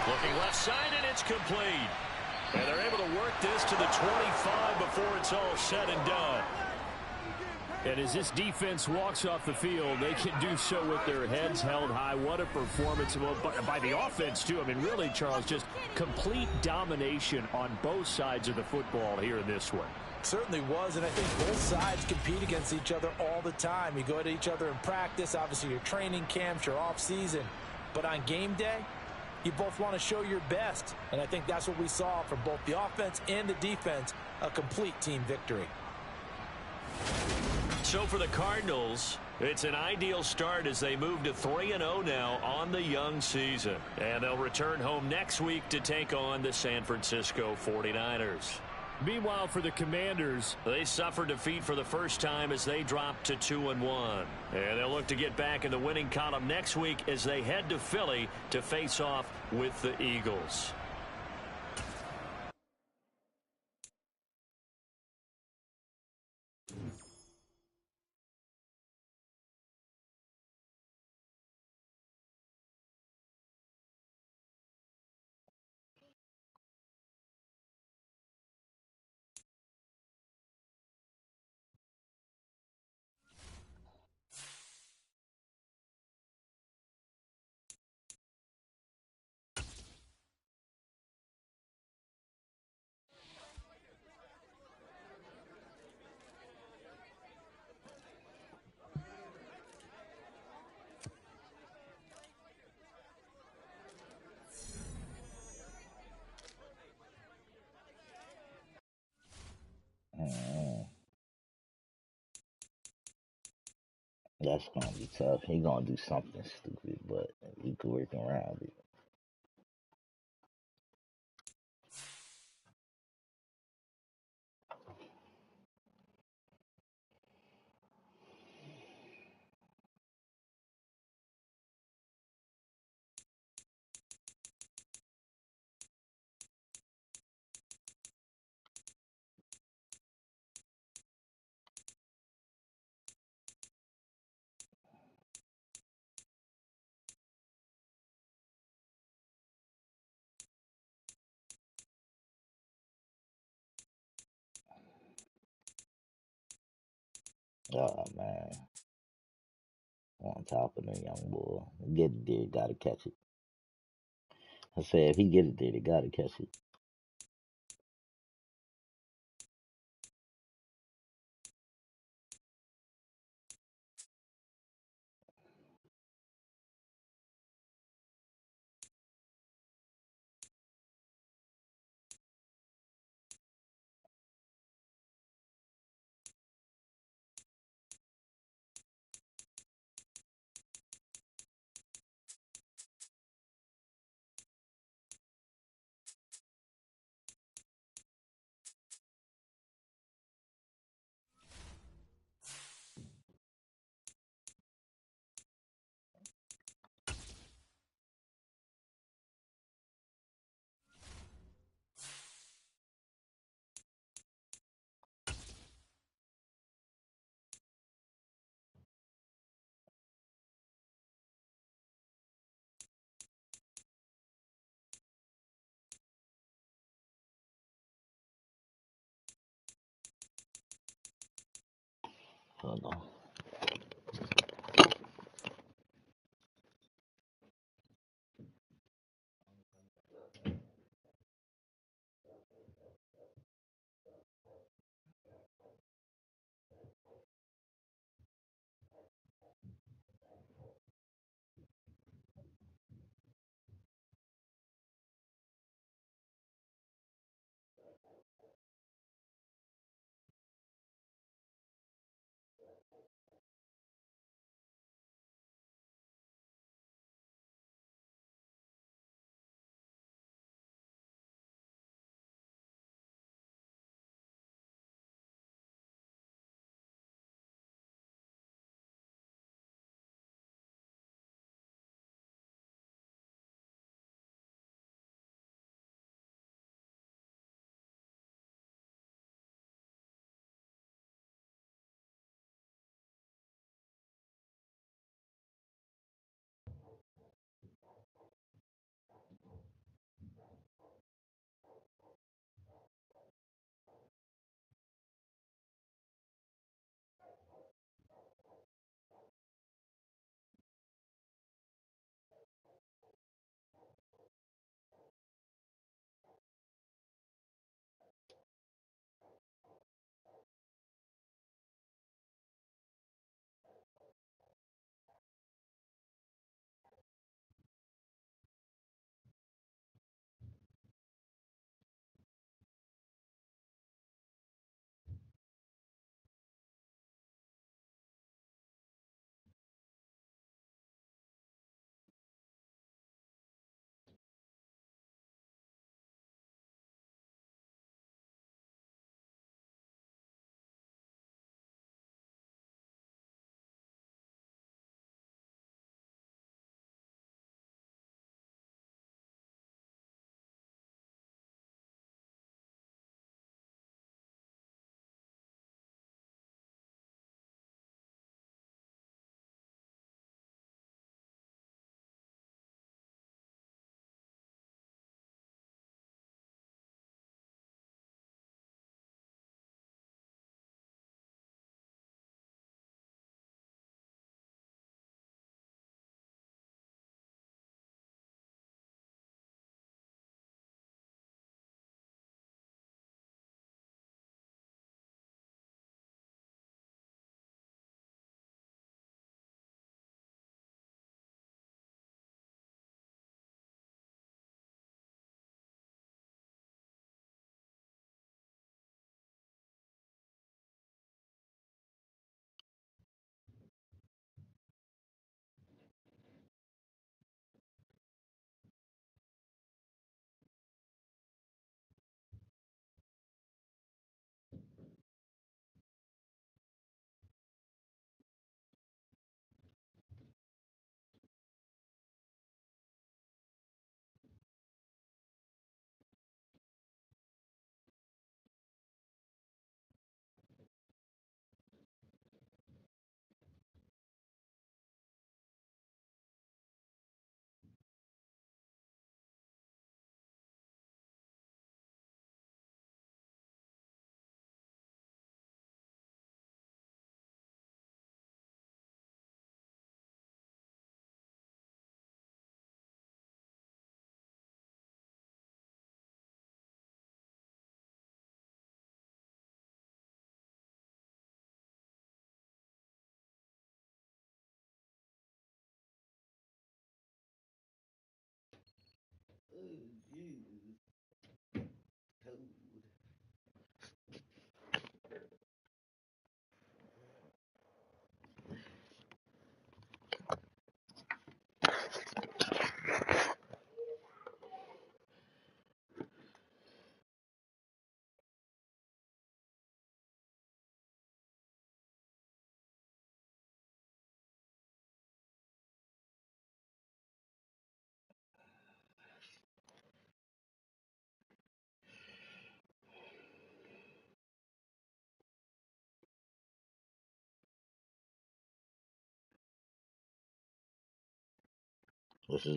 Looking left side, and it's complete. And they're able to work this to the 25 before it's all said and done. And as this defense walks off the field, they can do so with their heads held high. What a performance by the offense, too. I mean, really, Charles, just complete domination on both sides of the football here in this one. Certainly was, and I think both sides compete against each other all the time. You go at each other in practice, obviously your training camps, your off-season. But on game day, you both want to show your best. And I think that's what we saw from both the offense and the defense, a complete team victory. So for the Cardinals, it's an ideal start as they move to 3-0 now on the young season. And they'll return home next week to take on the San Francisco 49ers. Meanwhile, for the Commanders, they suffered defeat for the first time as they dropped to 2-1. And they'll look to get back in the winning column next week as they head to Philly to face off with the Eagles. That's gonna be tough. He gonna do something stupid, but we could work around it. Oh man, on top of the young boy, get it there, gotta catch it. I said if he get it there, they gotta catch it. Hold on.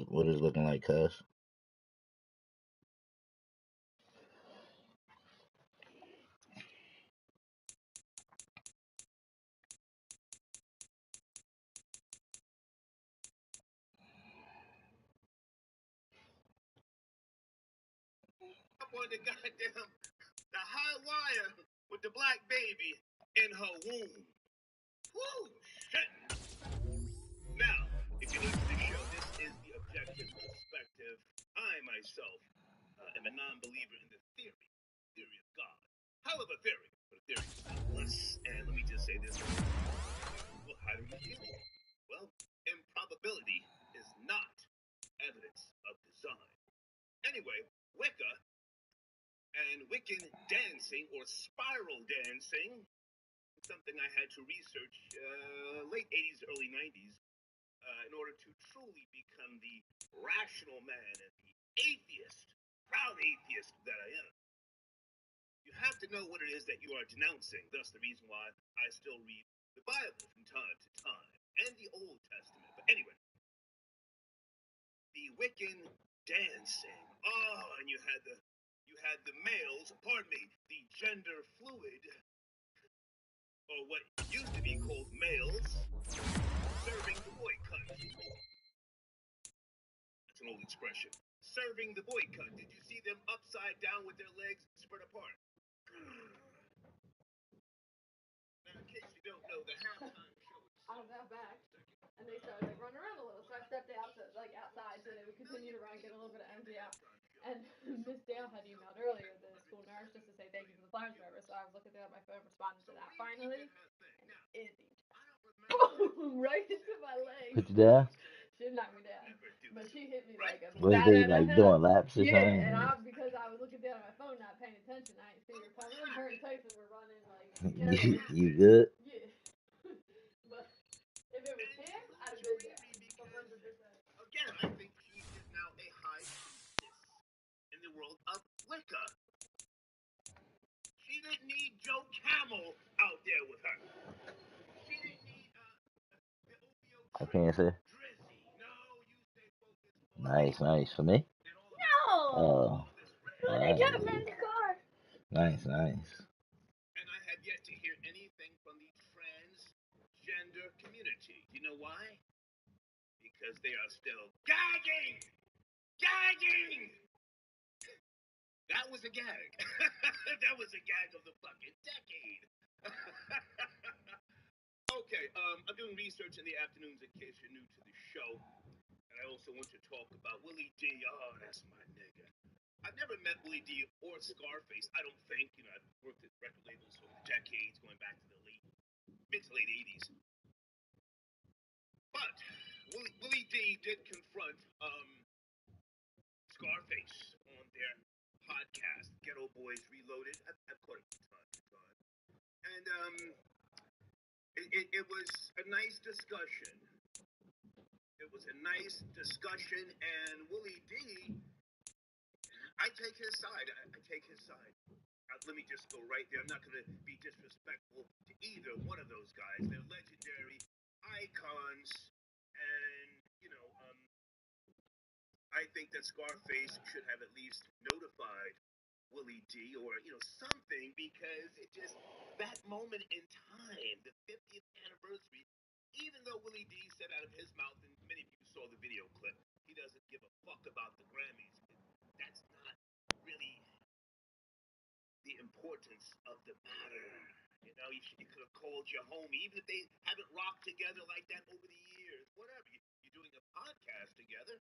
What is looking like, cuz? up on the goddamn the high wire with the black baby in her womb. Woo! Shit. Now, if you're new to the show, this is the objective perspective. I myself am a non-believer in the theory of God. Hell of a theory, but a theory is godless. And let me just say this. Well, how do you feel? Well, improbability is not evidence of design. Anyway, Wicca and Wiccan dancing or spiral dancing, something I had to research late 80s, early 90s in order to truly become the rational man and the atheist, proud atheist that I am. You have to know what it is that you are denouncing. Thus the reason why I still read the Bible from time to time and the Old Testament. But anyway, the Wiccan dancing. Oh, and you had the males, pardon me, the gender fluid, or what used to be called males, serving the boy cunt. That's an old expression. Serving the boy cunt. Did you see them upside down with their legs spread apart? Now, in case you don't know, the halftime show. I got back, and they started like running around a little, so I stepped out to outside so they would continue to run, get a little bit of energy out. And Miss Dale had emailed earlier the school nurse just to say thank you for the flowers, whatever. So I was looking at my phone, responding to that finally, and it boom right into my leg. Put you down? She didn't knock me down, but she hit me like a Was they like doing laps or something? Yeah, and because I was looking down at my phone, not paying attention, I didn't see her coming. Her and Tyson were running like. You good? Yeah. But if it was him, I'd have been there. 100%. Again, I think she is now a high priestess in the world of Wicca. She didn't need Joe Camel out there with her. She didn't need the OVO I can't say. Drizzy. No, you stay focused. Nice for me. No! Alright. Get him in the car! Nice. And I have yet to hear anything from the transgender community. You know why? Because they are still gagging! That was a gag. That was a gag of the fucking decade. Okay, I'm doing research in the afternoons in case you're new to the show. And I also want to talk about Willie D. Oh, that's my nigga. I've never met Willie D or Scarface, I don't think. You know, I've worked at record labels for decades, going back to the mid to late 80s. But Willie D did confront Scarface on their podcast, Ghetto Boys Reloaded. I've caught it from time to time. And it was a nice discussion. And Willie D, I take his side. Let me just go right there. I'm not going to be disrespectful to either one of those guys. They're legendary icons. And, I think that Scarface should have at least notified Willie D or, something, because it just, that moment in time, the 50th anniversary, even though Willie D said out of his mouth, and many of you saw the video clip, he doesn't give a fuck about the Grammys. That's not really the importance of the matter. You could have called your homie, even if they haven't rocked together like that over the years. Whatever. You're doing a podcast together,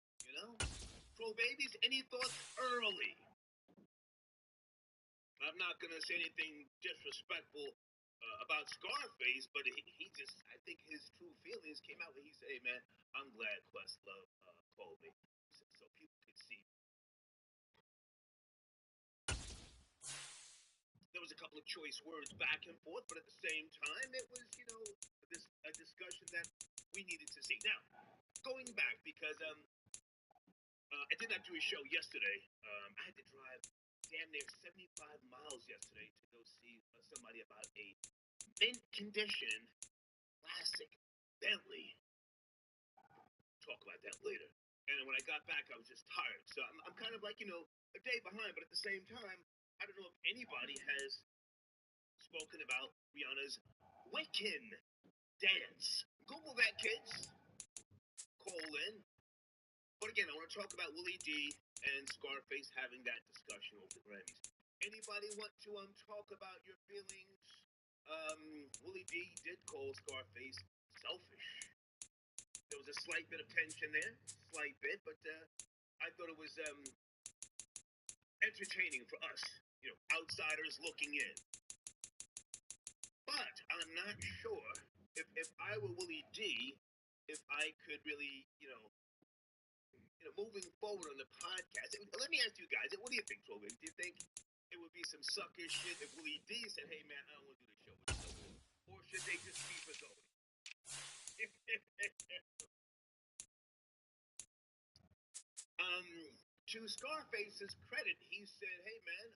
Pro Babies, any thoughts early? I'm not going to say anything disrespectful about Scarface, but he just, I think his true feelings came out when he said, hey, man, I'm glad Questlove called me, so people could see. There was a couple of choice words back and forth, but at the same time, it was, a discussion that we needed to see. Now, going back, because I did not do a show yesterday. I had to drive damn near 75 miles yesterday to go see somebody about a mint condition classic Bentley. Talk about that later. And when I got back, I was just tired. So I'm kind of like, a day behind. But at the same time, I don't know if anybody has spoken about Rihanna's Wiccan dance. Google that, kids. Call in. But again, I want to talk about Willie D and Scarface having that discussion over the Grammys. Anybody want to talk about your feelings? Willie D did call Scarface selfish. There was a slight bit of tension there, but I thought it was entertaining for us, outsiders looking in. But I'm not sure if I were Willie D, if I could really, moving forward on the podcast. Let me ask you guys, what do you think, Tobin? Do you think it would be some sucker shit if Willie D said, hey, man, I don't want to do the show with you? Or should they just keep it going? To Scarface's credit, he said, hey, man,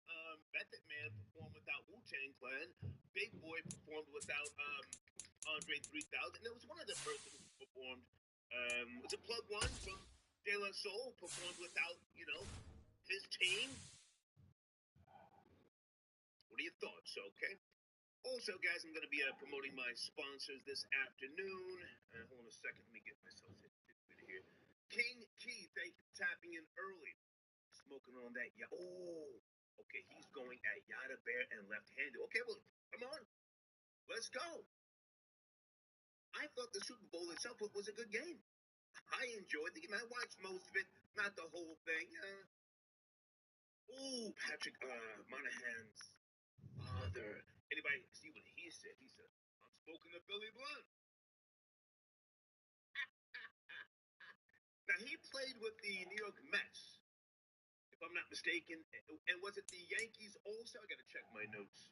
Method Man performed without Wu-Tang Clan. Big Boy performed without Andre 3000. And there was one other person who performed. Was it Plug One from De La Soul performed without, his team? What are your thoughts? Okay. Also, guys, I'm going to be promoting my sponsors this afternoon. Hold on a second. Let me get myself situated here. King Key, thank you for tapping in early. Smoking on that. Okay. He's going at Yada Bear and left-handed. Okay, well, come on. Let's go. I thought the Super Bowl itself was a good game. I enjoyed the game. I watched most of it, not the whole thing. Patrick Monahan's father. Anybody see what he said? He said, I'm smoking a Billy Blunt. Now, he played with the New York Mets, if I'm not mistaken. And was it the Yankees also? I got to check my notes.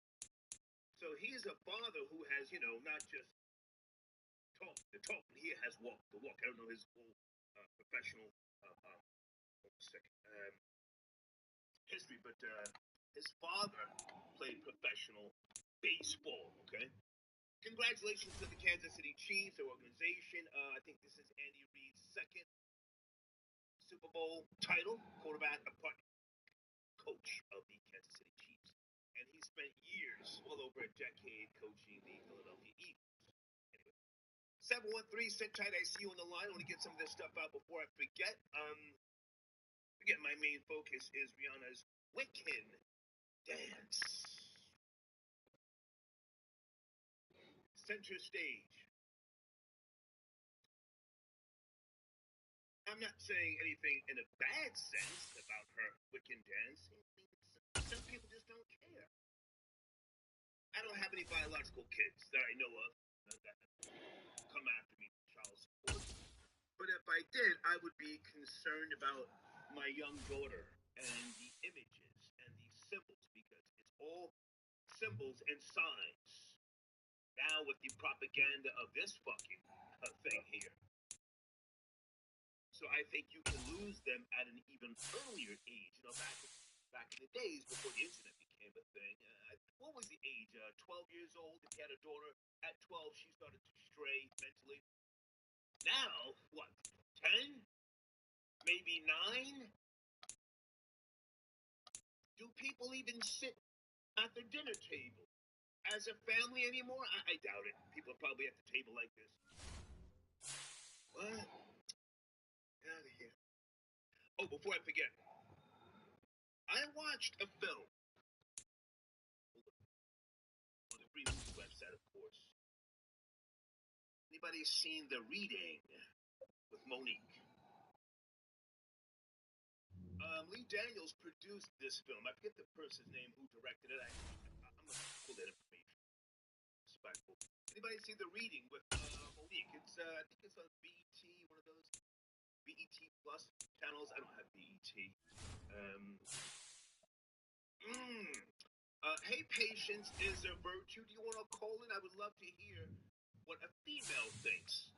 So he's a father who has, not just the talk, but he has walked the walk. I don't know his full professional history, but his father played professional baseball, okay? Congratulations to the Kansas City Chiefs, their organization. I think this is Andy Reid's second Super Bowl title, coach of the Kansas City Chiefs. And he spent years, well over a decade, coaching the Philadelphia Eagles. Anyway, 713, sit tight. I see you on the line. I want to get some of this stuff out before I forget. Again, my main focus is Rihanna's Wiccan dance. Center stage. I'm not saying anything in a bad sense about her Wiccan dance. Some people just don't care. I don't have any biological kids that I know of that come after me for child support. But if I did, I would be concerned about my young daughter and the images and the symbols, because it's all symbols and signs. Now with the propaganda of this fucking thing here. So I think you can lose them at an even earlier age. Back in the days before the internet became a thing. What was the age? 12 years old. If you had a daughter at 12, she started to stray mentally. Now, what? 10? Maybe 9? Do people even sit at the dinner table as a family anymore? I doubt it. People are probably at the table like this. What? Get out of here. Oh, before I forget, I watched a film on the free movie website, of course. Anybody seen The Reading with Monique? Lee Daniels produced this film. I forget the person's name who directed it. I'm going to pull that information. Respectful. Anybody see The Reading with Monique? It's I think it's on BET, one of those BET Plus channels. I don't have BET. Hey, patience is a virtue. Do you want to call in? I would love to hear what a female thinks.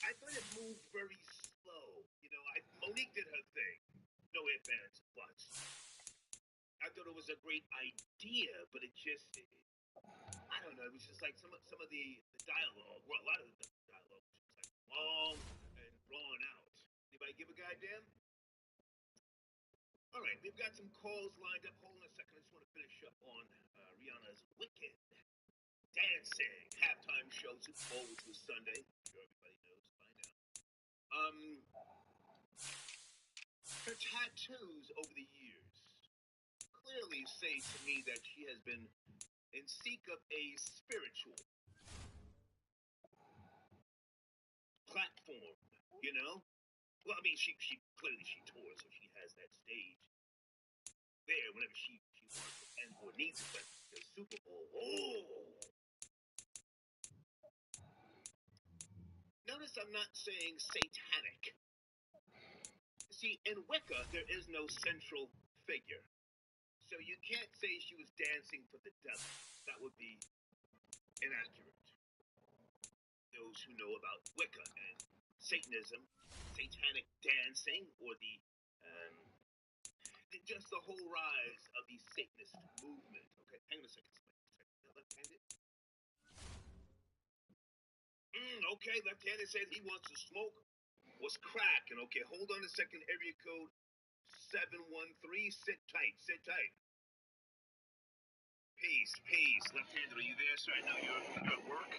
I thought it moved very slow. Monique did her thing. No ifs, ands, and buts. I thought it was a great idea, but I don't know. It was just like some of the dialogue. Well, a lot of the dialogue was just like long and drawn out. Anybody give a goddamn? All right, we've got some calls lined up. Hold on a second. I just want to finish up on Rihanna's Wicked Dancing halftime show, Super Bowl, which was Sunday. I'm sure everybody knows by now. Her tattoos over the years clearly say to me that she has been in seek of a spiritual platform, you know? Well, I mean, she clearly she tours, so she has that stage there whenever she wants it and or needs it. But the Super Bowl, notice I'm not saying satanic. See, in Wicca, there is no central figure. So you can't say she was dancing for the devil. That would be inaccurate. Those who know about Wicca and Satanism, satanic dancing, or just the whole rise of the Satanist movement. Okay, hang on a second. Left-handed? Okay, left-handed says he wants to smoke. What's cracking? Okay, hold on a second. Area code 713. Sit tight. Sit tight. Peace. Left-handed, are you there, sir? I know you're at work.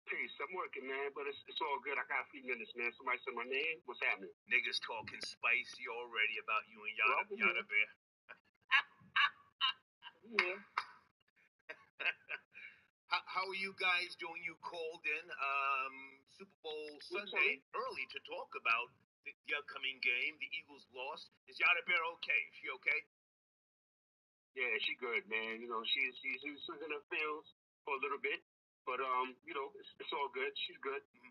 Peace. I'm working, man, but it's all good. I got a few minutes, man. Somebody said my name. What's happening? Niggas talking spicy already about you and Yada Bear. Yeah. How are you guys doing? You called in Super Bowl Sunday early to talk about the upcoming game. The Eagles lost. Is Yada Bear okay? Is she okay? Yeah, she good, man. You know, she's in her fields for a little bit, but you know, it's all good. She's good. Mm-hmm.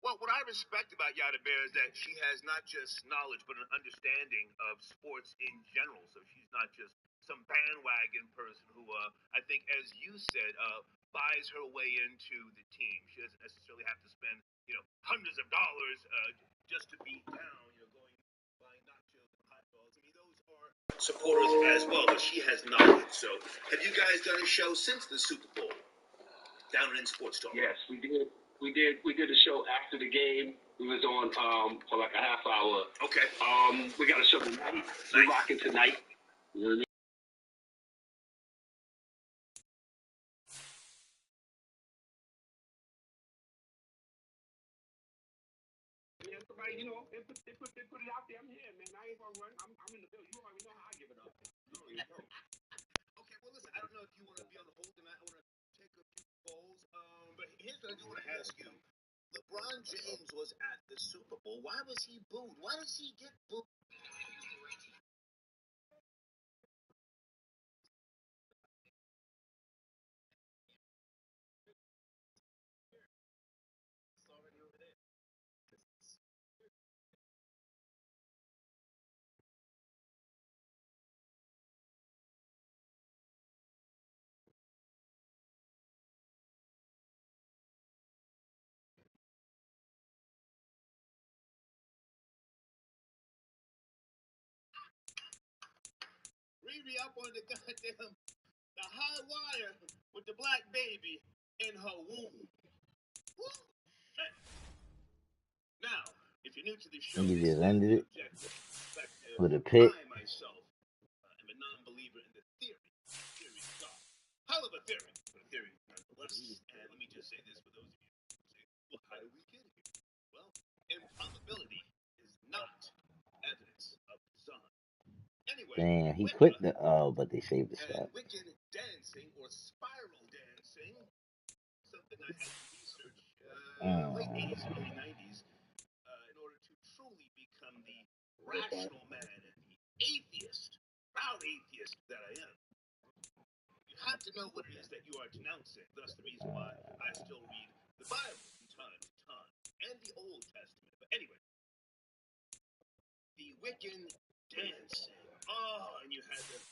Well, what I respect about Yada Bear is that she has not just knowledge, but an understanding of sports in general. So she's not just some bandwagon person who, I think, as you said, buys her way into the team. She doesn't necessarily have to spend, hundreds of dollars just to be down, buying nachos and hot dogs. I mean, those are supporters as well, but she has knowledge. So have you guys done a show since the Super Bowl down in Sports Talk? Yes, we did. We did a show after the game. We was on for like a half hour. Okay. We got a show tonight. Nice. We're rocking tonight. You know what I mean? Yeah, somebody, they put it out there. I'm here, man. I ain't gonna run. I'm in the building. You already know how I give it up. Okay, well, listen, I don't know if you want to be on the hold tonight. I want to take a few calls. But here's what I do want to ask you. LeBron James was at the Super Bowl. Why was he booed? Why does he get booed? Riri up on the goddamn the high wire with the black baby in her womb. Woo! Shit. Now, if you're new to the show, You this just is ended the it objective perspective. with a pick. I myself am a non-believer in the theory. Theory is God. Hell of a theory, but a theory nonetheless. And let me just say this for those of you who say, well, how did we get here? Well, improbability is not evidence of design. Anyway, Damn, he Wicca quit but they saved the and spot. Wiccan dancing or spiral dancing, something I had to research late 80s, early 90s, in order to truly become the rational man and the atheist, proud atheist that I am. You have to know what it is that you are denouncing. That's the reason why I still read the Bible from time to time and the Old Testament. But anyway, the Wiccan dancing. Oh, and you had the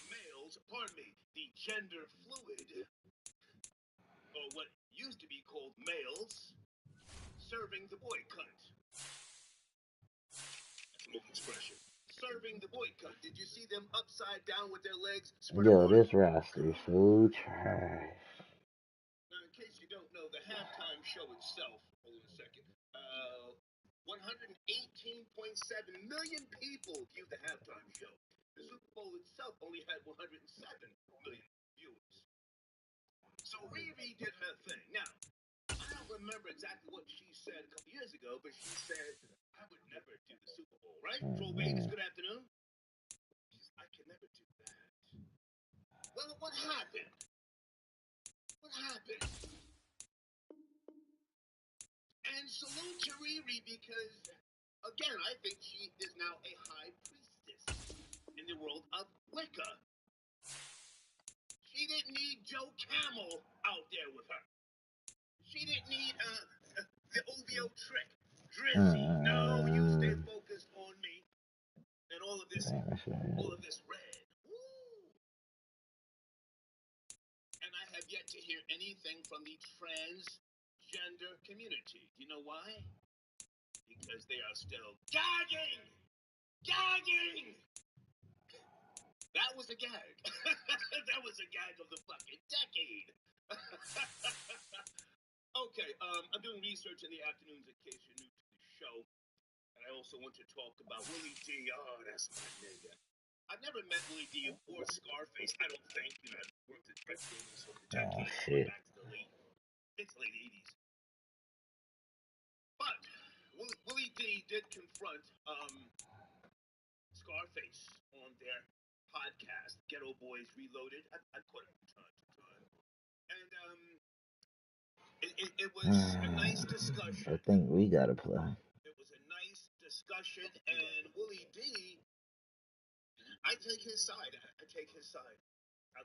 males, pardon me, the gender fluid, or what used to be called males, serving the boy cunt. That's an old expression. Serving the boy cunt. Did you see them upside down with their legs spread Yo, apart? this roster is so trash. Now, in case you don't know, the halftime show itself, hold on a second, 118.7 million people viewed the halftime show. The Super Bowl itself only had 107 million viewers. So Riri did her thing. Now, I don't remember exactly what she said a couple years ago, but she said I would never do the Super Bowl, right? Troll Vegas, good afternoon. I can never do that. Well, what happened? What happened? And salute to Riri because, again, I think she is now a high priestess in the world of Wicca. She didn't need Joe Camel out there with her. She didn't need the OVO trick. Drizzy, no, you stay focused on me. And all of this red. Woo. And I have yet to hear anything from the transgender community. You know why? Because they are still gagging! Gagging! That was a gag. That was a gag of the fucking decade. Okay, I'm doing research in the afternoons in case you're new to the show. And I also want to talk about Willie D. Oh, that's my nigga. I've never met Willie D. or Scarface, I don't think. You know, I've worked at Red Bull for decades, going back to the late 80s. But Willie D. did confront Scarface on their podcast, Ghetto Boys Reloaded. I quote it from time to time. And it was a nice discussion. I think we gotta play. It was a nice discussion, and Willie D, I take his side. I take his side.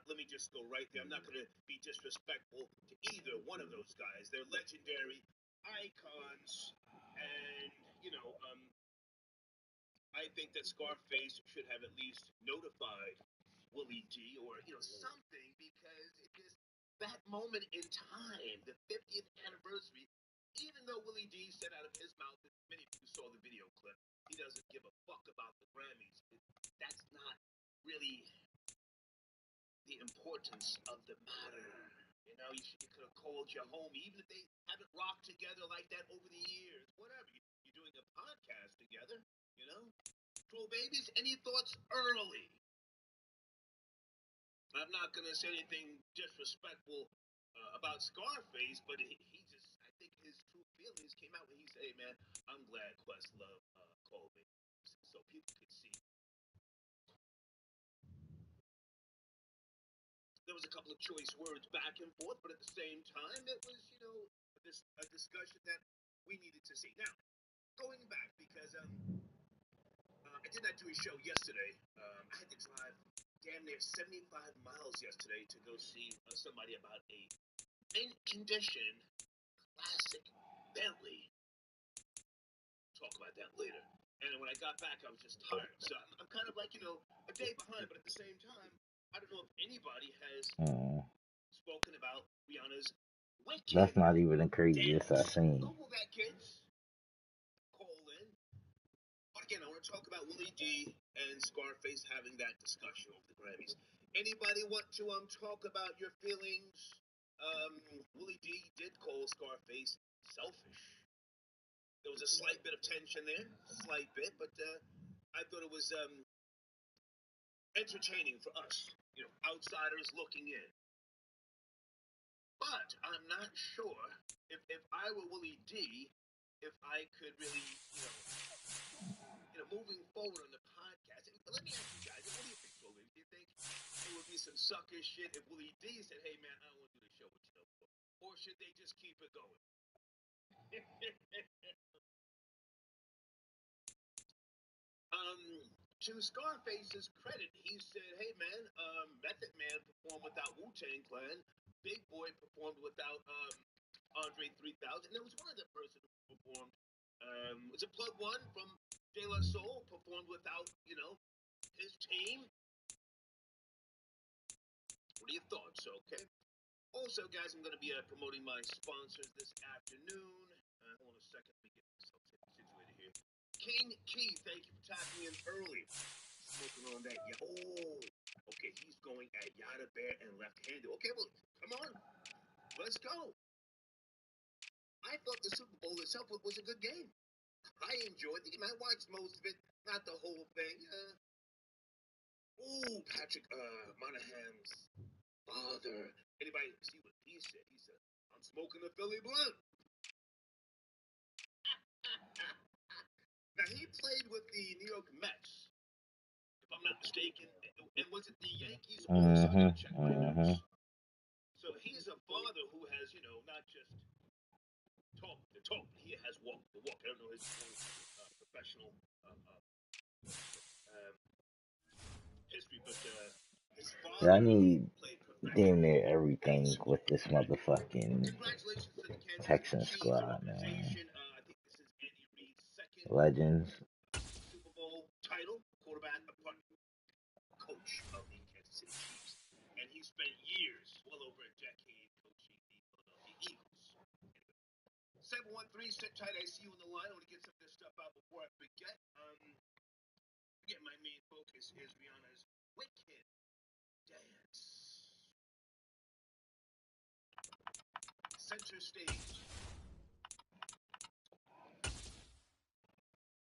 Let me just go right there. I'm not going to be disrespectful to either one of those guys. They're legendary icons, and, you know, I think that Scarface should have at least notified Willie D or, you know, something, because it is that moment in time, the 50th anniversary, even though Willie D said out of his mouth, and many of you saw the video clip, he doesn't give a fuck about the Grammys. That's not really the importance of the matter. You know, you could have called your homie, even if they haven't rocked together like that over the years. Whatever. You're doing a podcast together, you know? Troll Babies, any thoughts early? I'm not going to say anything disrespectful about Scarface, but he just, I think his true feelings came out when he said, hey, man, I'm glad Questlove called me so people could see. There was a couple of choice words back and forth, but at the same time, it was, you know, a discussion that we needed to see. Now, going back, because I did not do a show yesterday. I had to drive damn near 75 miles yesterday to go see somebody about a mint-condition classic Bentley. Talk about that later. And when I got back, I was just tired. So I'm kind of like, you know, a day behind, but at the same time, I don't know if anybody has spoken about Rihanna's Wicked. That's not even the craziest I've seen. Google that, kids. Call in. But again, I want to talk about Willie D and Scarface having that discussion over the Grammys. Anybody want to talk about your feelings? Willie D did call Scarface selfish. There was a slight bit of tension there, slight bit, but I thought it was entertaining for us, you know, outsiders looking in. But I'm not sure if I were Willie D, if I could really, you know, moving forward on the podcast. Let me ask you guys, what do you think, Toby? Do you think it would be some sucker shit if Willie D said, hey, man, I don't want to do the show with you no more? Or should they just keep it going? To Scarface's credit, he said, hey, man, Method Man performed without Wu-Tang Clan. Big Boy performed without Andre 3000. There was one other person who performed. Was it Plug One from De La Soul? Performed without, you know, his team. What are your thoughts? Okay. Also, guys, I'm going to be promoting my sponsors this afternoon. Hold on a second. Let me get myself situated here. King Key, thank you for tapping in early. Smoking on that. Oh, okay. He's going at Yada Bear and left-handed. Okay, well, come on. Let's go. I thought the Super Bowl itself was a good game. I enjoyed the game. I watched most of it, not the whole thing. Ooh, Patrick Monahan's father. Anybody see what he said? He said, I'm smoking a Philly blunt. Now, he played with the New York Mets, if I'm not mistaken. And was it the Yankees also? I gotta check my notes. So he's a father who has, not just talk the talk, he has walked the walk. I don't know his professional history, but his father I need played damn near everything with this motherfucking Congratulations to the Kansas Texan City Chiefs squad, man. organization. I think this is Andy Reid's second Legends. Super Bowl title, quarterback, coach of the Kansas City Chiefs. And he spent years, well over a decade, coaching the Philadelphia Eagles. 713, sit tight. I see you on the line. I want to get some of this stuff out before I forget. Again, my main focus is Rihanna's Wicked Dance. Center stage.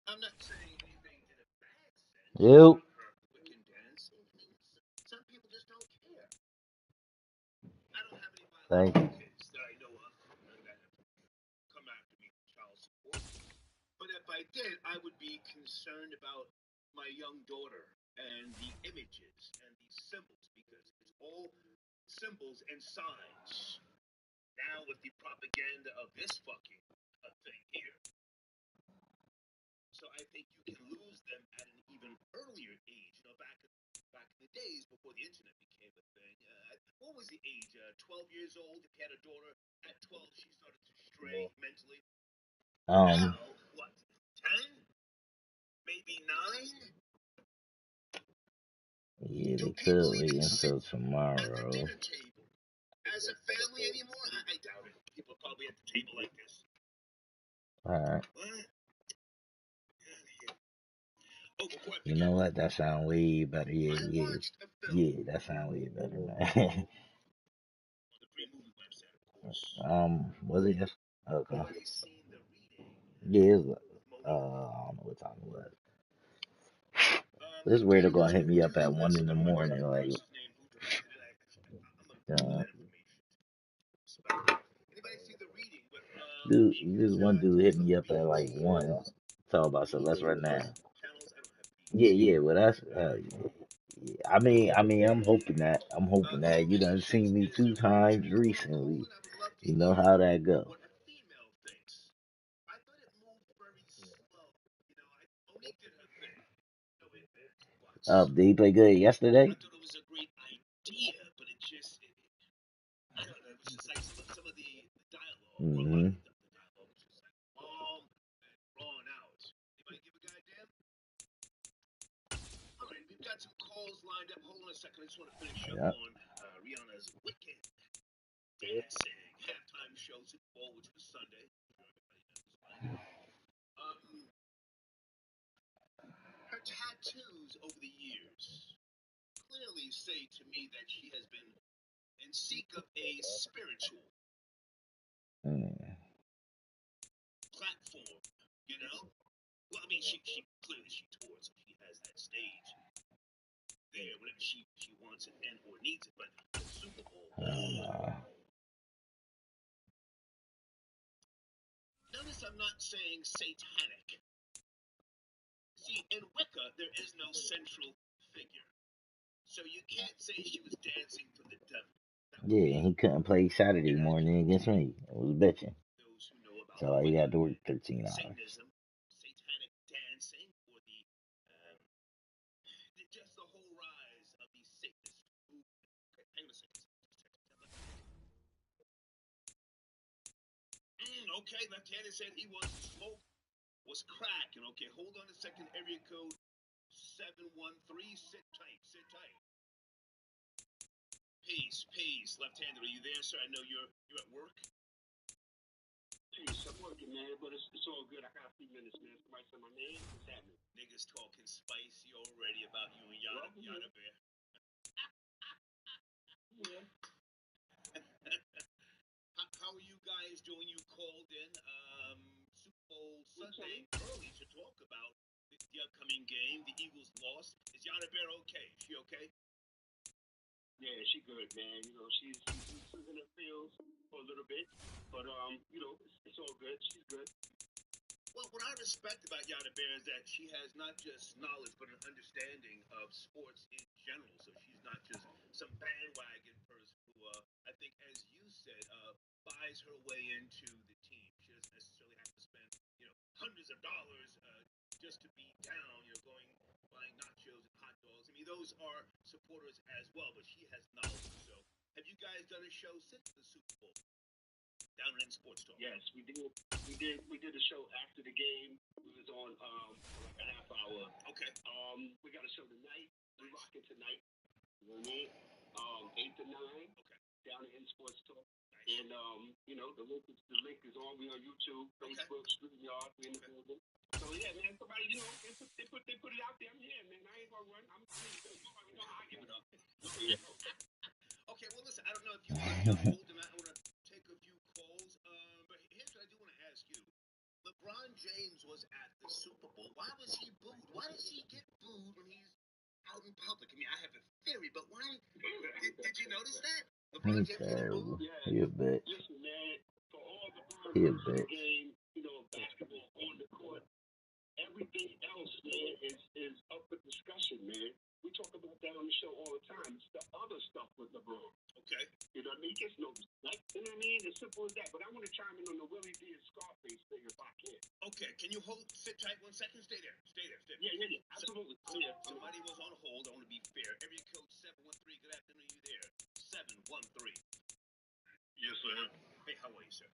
I'm not saying anything in a bad sense. Yep. Wicked Dance. Some people just don't care. I don't have any biological kids that I know of that have come after me for child support. But if I did, I would be concerned about my young daughter and the images and the symbols, because it's all symbols and signs. Now with the propaganda of this fucking thing here. So I think you can lose them at an even earlier age. Back in the days before the internet became a thing. What was the age? 12 years old. If you had a daughter at 12, she started to stray mentally. Now, what? 10? Maybe 9? Yeah, they could wait until tomorrow. At the dinner table as a family anymore? I doubt it. People are probably at the table like this. Alright. Oh, you know what? That sound way better. Yeah, that sound way better, man. Was it just okay? Yeah, I don't know what time it was. This waiter gonna hit me up at 1 in the morning, like, dude, this one dude hit me up at like 1, talk about, so let's run now. Yeah, well that's I mean, I'm hoping that you done seen me 2 times recently. You know how that go. Did he play good yesterday? I thought it was a great idea, but I don't know, it was just like some of the dialogue. Mm-hmm. The dialogue was just like long and drawn out. Anybody give a goddamn? All right, we've got some calls lined up. Hold on a second. I just want to finish up on Rihanna's Wicked Dancing halftime show, Super Bowl, which was Sunday. Her tattoos over the years clearly say to me that she has been in seek of a spiritual platform, Well, I mean, she clearly she tours, so she has that stage there whenever she wants it and or needs it. But the Super Bowl. Notice I'm not saying satanic. See, in Wicca, there is no central figure. So you can't say she was dancing for the devil. Yeah, he couldn't play Saturday morning against me. I was bitching. So he had to work 13 hours. Satanism, satanic dancing, or just the whole rise of the Satanist movement. Okay, hang on a second. Okay, left-handed said he wants to smoke. Was cracking. Okay, hold on a second. Area code 713. Sit tight. Peace. Left-handed, are you there, sir? I know you're at work. Peace. I'm working, man, but it's all good. I got a few minutes, man. Somebody said my name. What's happening? Niggas talking spicy already about you and Yada Bear. Yeah. How are you guys doing? You called in Super Bowl Sunday early to talk about the upcoming game. The Eagles lost. Is Yada Bear okay? Is she okay? Yeah, she good, man. She's in her feels for a little bit, but it's all good. She's good. Well, what I respect about Yada Bear is that she has not just knowledge, but an understanding of sports in general. So she's not just some bandwagon person who, I think, as you said, buys her way into the team. She doesn't necessarily have to spend, hundreds of dollars just to be down, buying nachos and hot dogs. I mean, those are supporters as well, but she has knowledge. So, have you guys done a show since the Super Bowl down in Sports Talk? Yes, we did. We did a show after the game. We was on like a half hour. Okay. We got a show tonight. We rocking tonight. You know what I mean? 8 to 9. Okay. Down in Sports Talk. Nice. And the link is on. We on YouTube, Facebook, StreamYard. We in the building. So yeah, man. Somebody, they put it out there. I'm here, man. I ain't gonna run. I'm I give it up. Okay. Well, listen. I don't know if you hold them out. I want to take a few calls. But here's what I do want to ask you. LeBron James was at the Super Bowl. Why was he booed? Why does he get booed when he's out in public? I mean, I have a theory, but why? Did you notice that? LeBron He's James getting booed? terrible. He a bitch. Listen, man. For all the He a in the bitch. game, basketball on the court, everything else, man, is up for discussion, man. We talk about that on the show all the time. It's the other stuff with LeBron. Okay. You know what I mean? He gets no respect. You know what I mean? As simple as that. But I want to chime in on the Willie D and Scarface thing if I can. Okay. Can you sit tight 1 second? Stay there. Yeah. Absolutely. Somebody was on hold. I want to be fair. Area code 713. Good afternoon. You there? 713. Yes, sir. Hey, how are you, sir?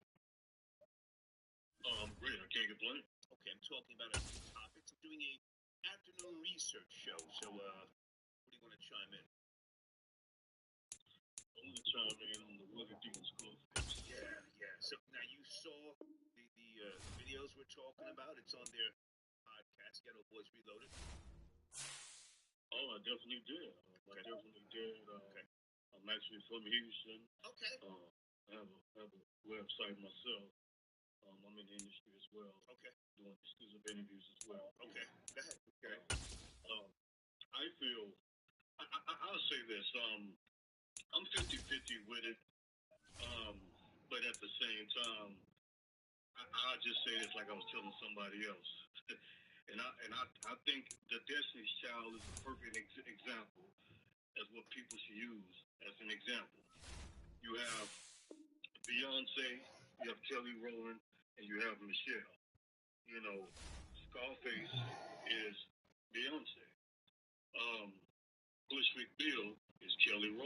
Great. I can't complain. Okay, I'm talking about a few topics. I'm doing a afternoon research show. So, what do you want to chime in? I want to chime in on the Willie D and Scarface. Yeah. So now you saw the videos we're talking about. It's on their podcast, Ghetto Boys Reloaded. Oh, I definitely did. I definitely did. Okay. I'm actually from Houston. Okay. I have a website myself. I'm in the industry as well. Okay. Doing exclusive interviews as well. Okay. Go ahead. Okay. I feel I'll say this. I'm 50-50 with it. But at the same time, I'll just say this like I was telling somebody else. and I think the Destiny's Child is a perfect example as what people should use as an example. You have Beyonce, you have Kelly Rowland, and you have Michelle. Scarface is Beyonce. Bushwick Bill is Kelly Rowland.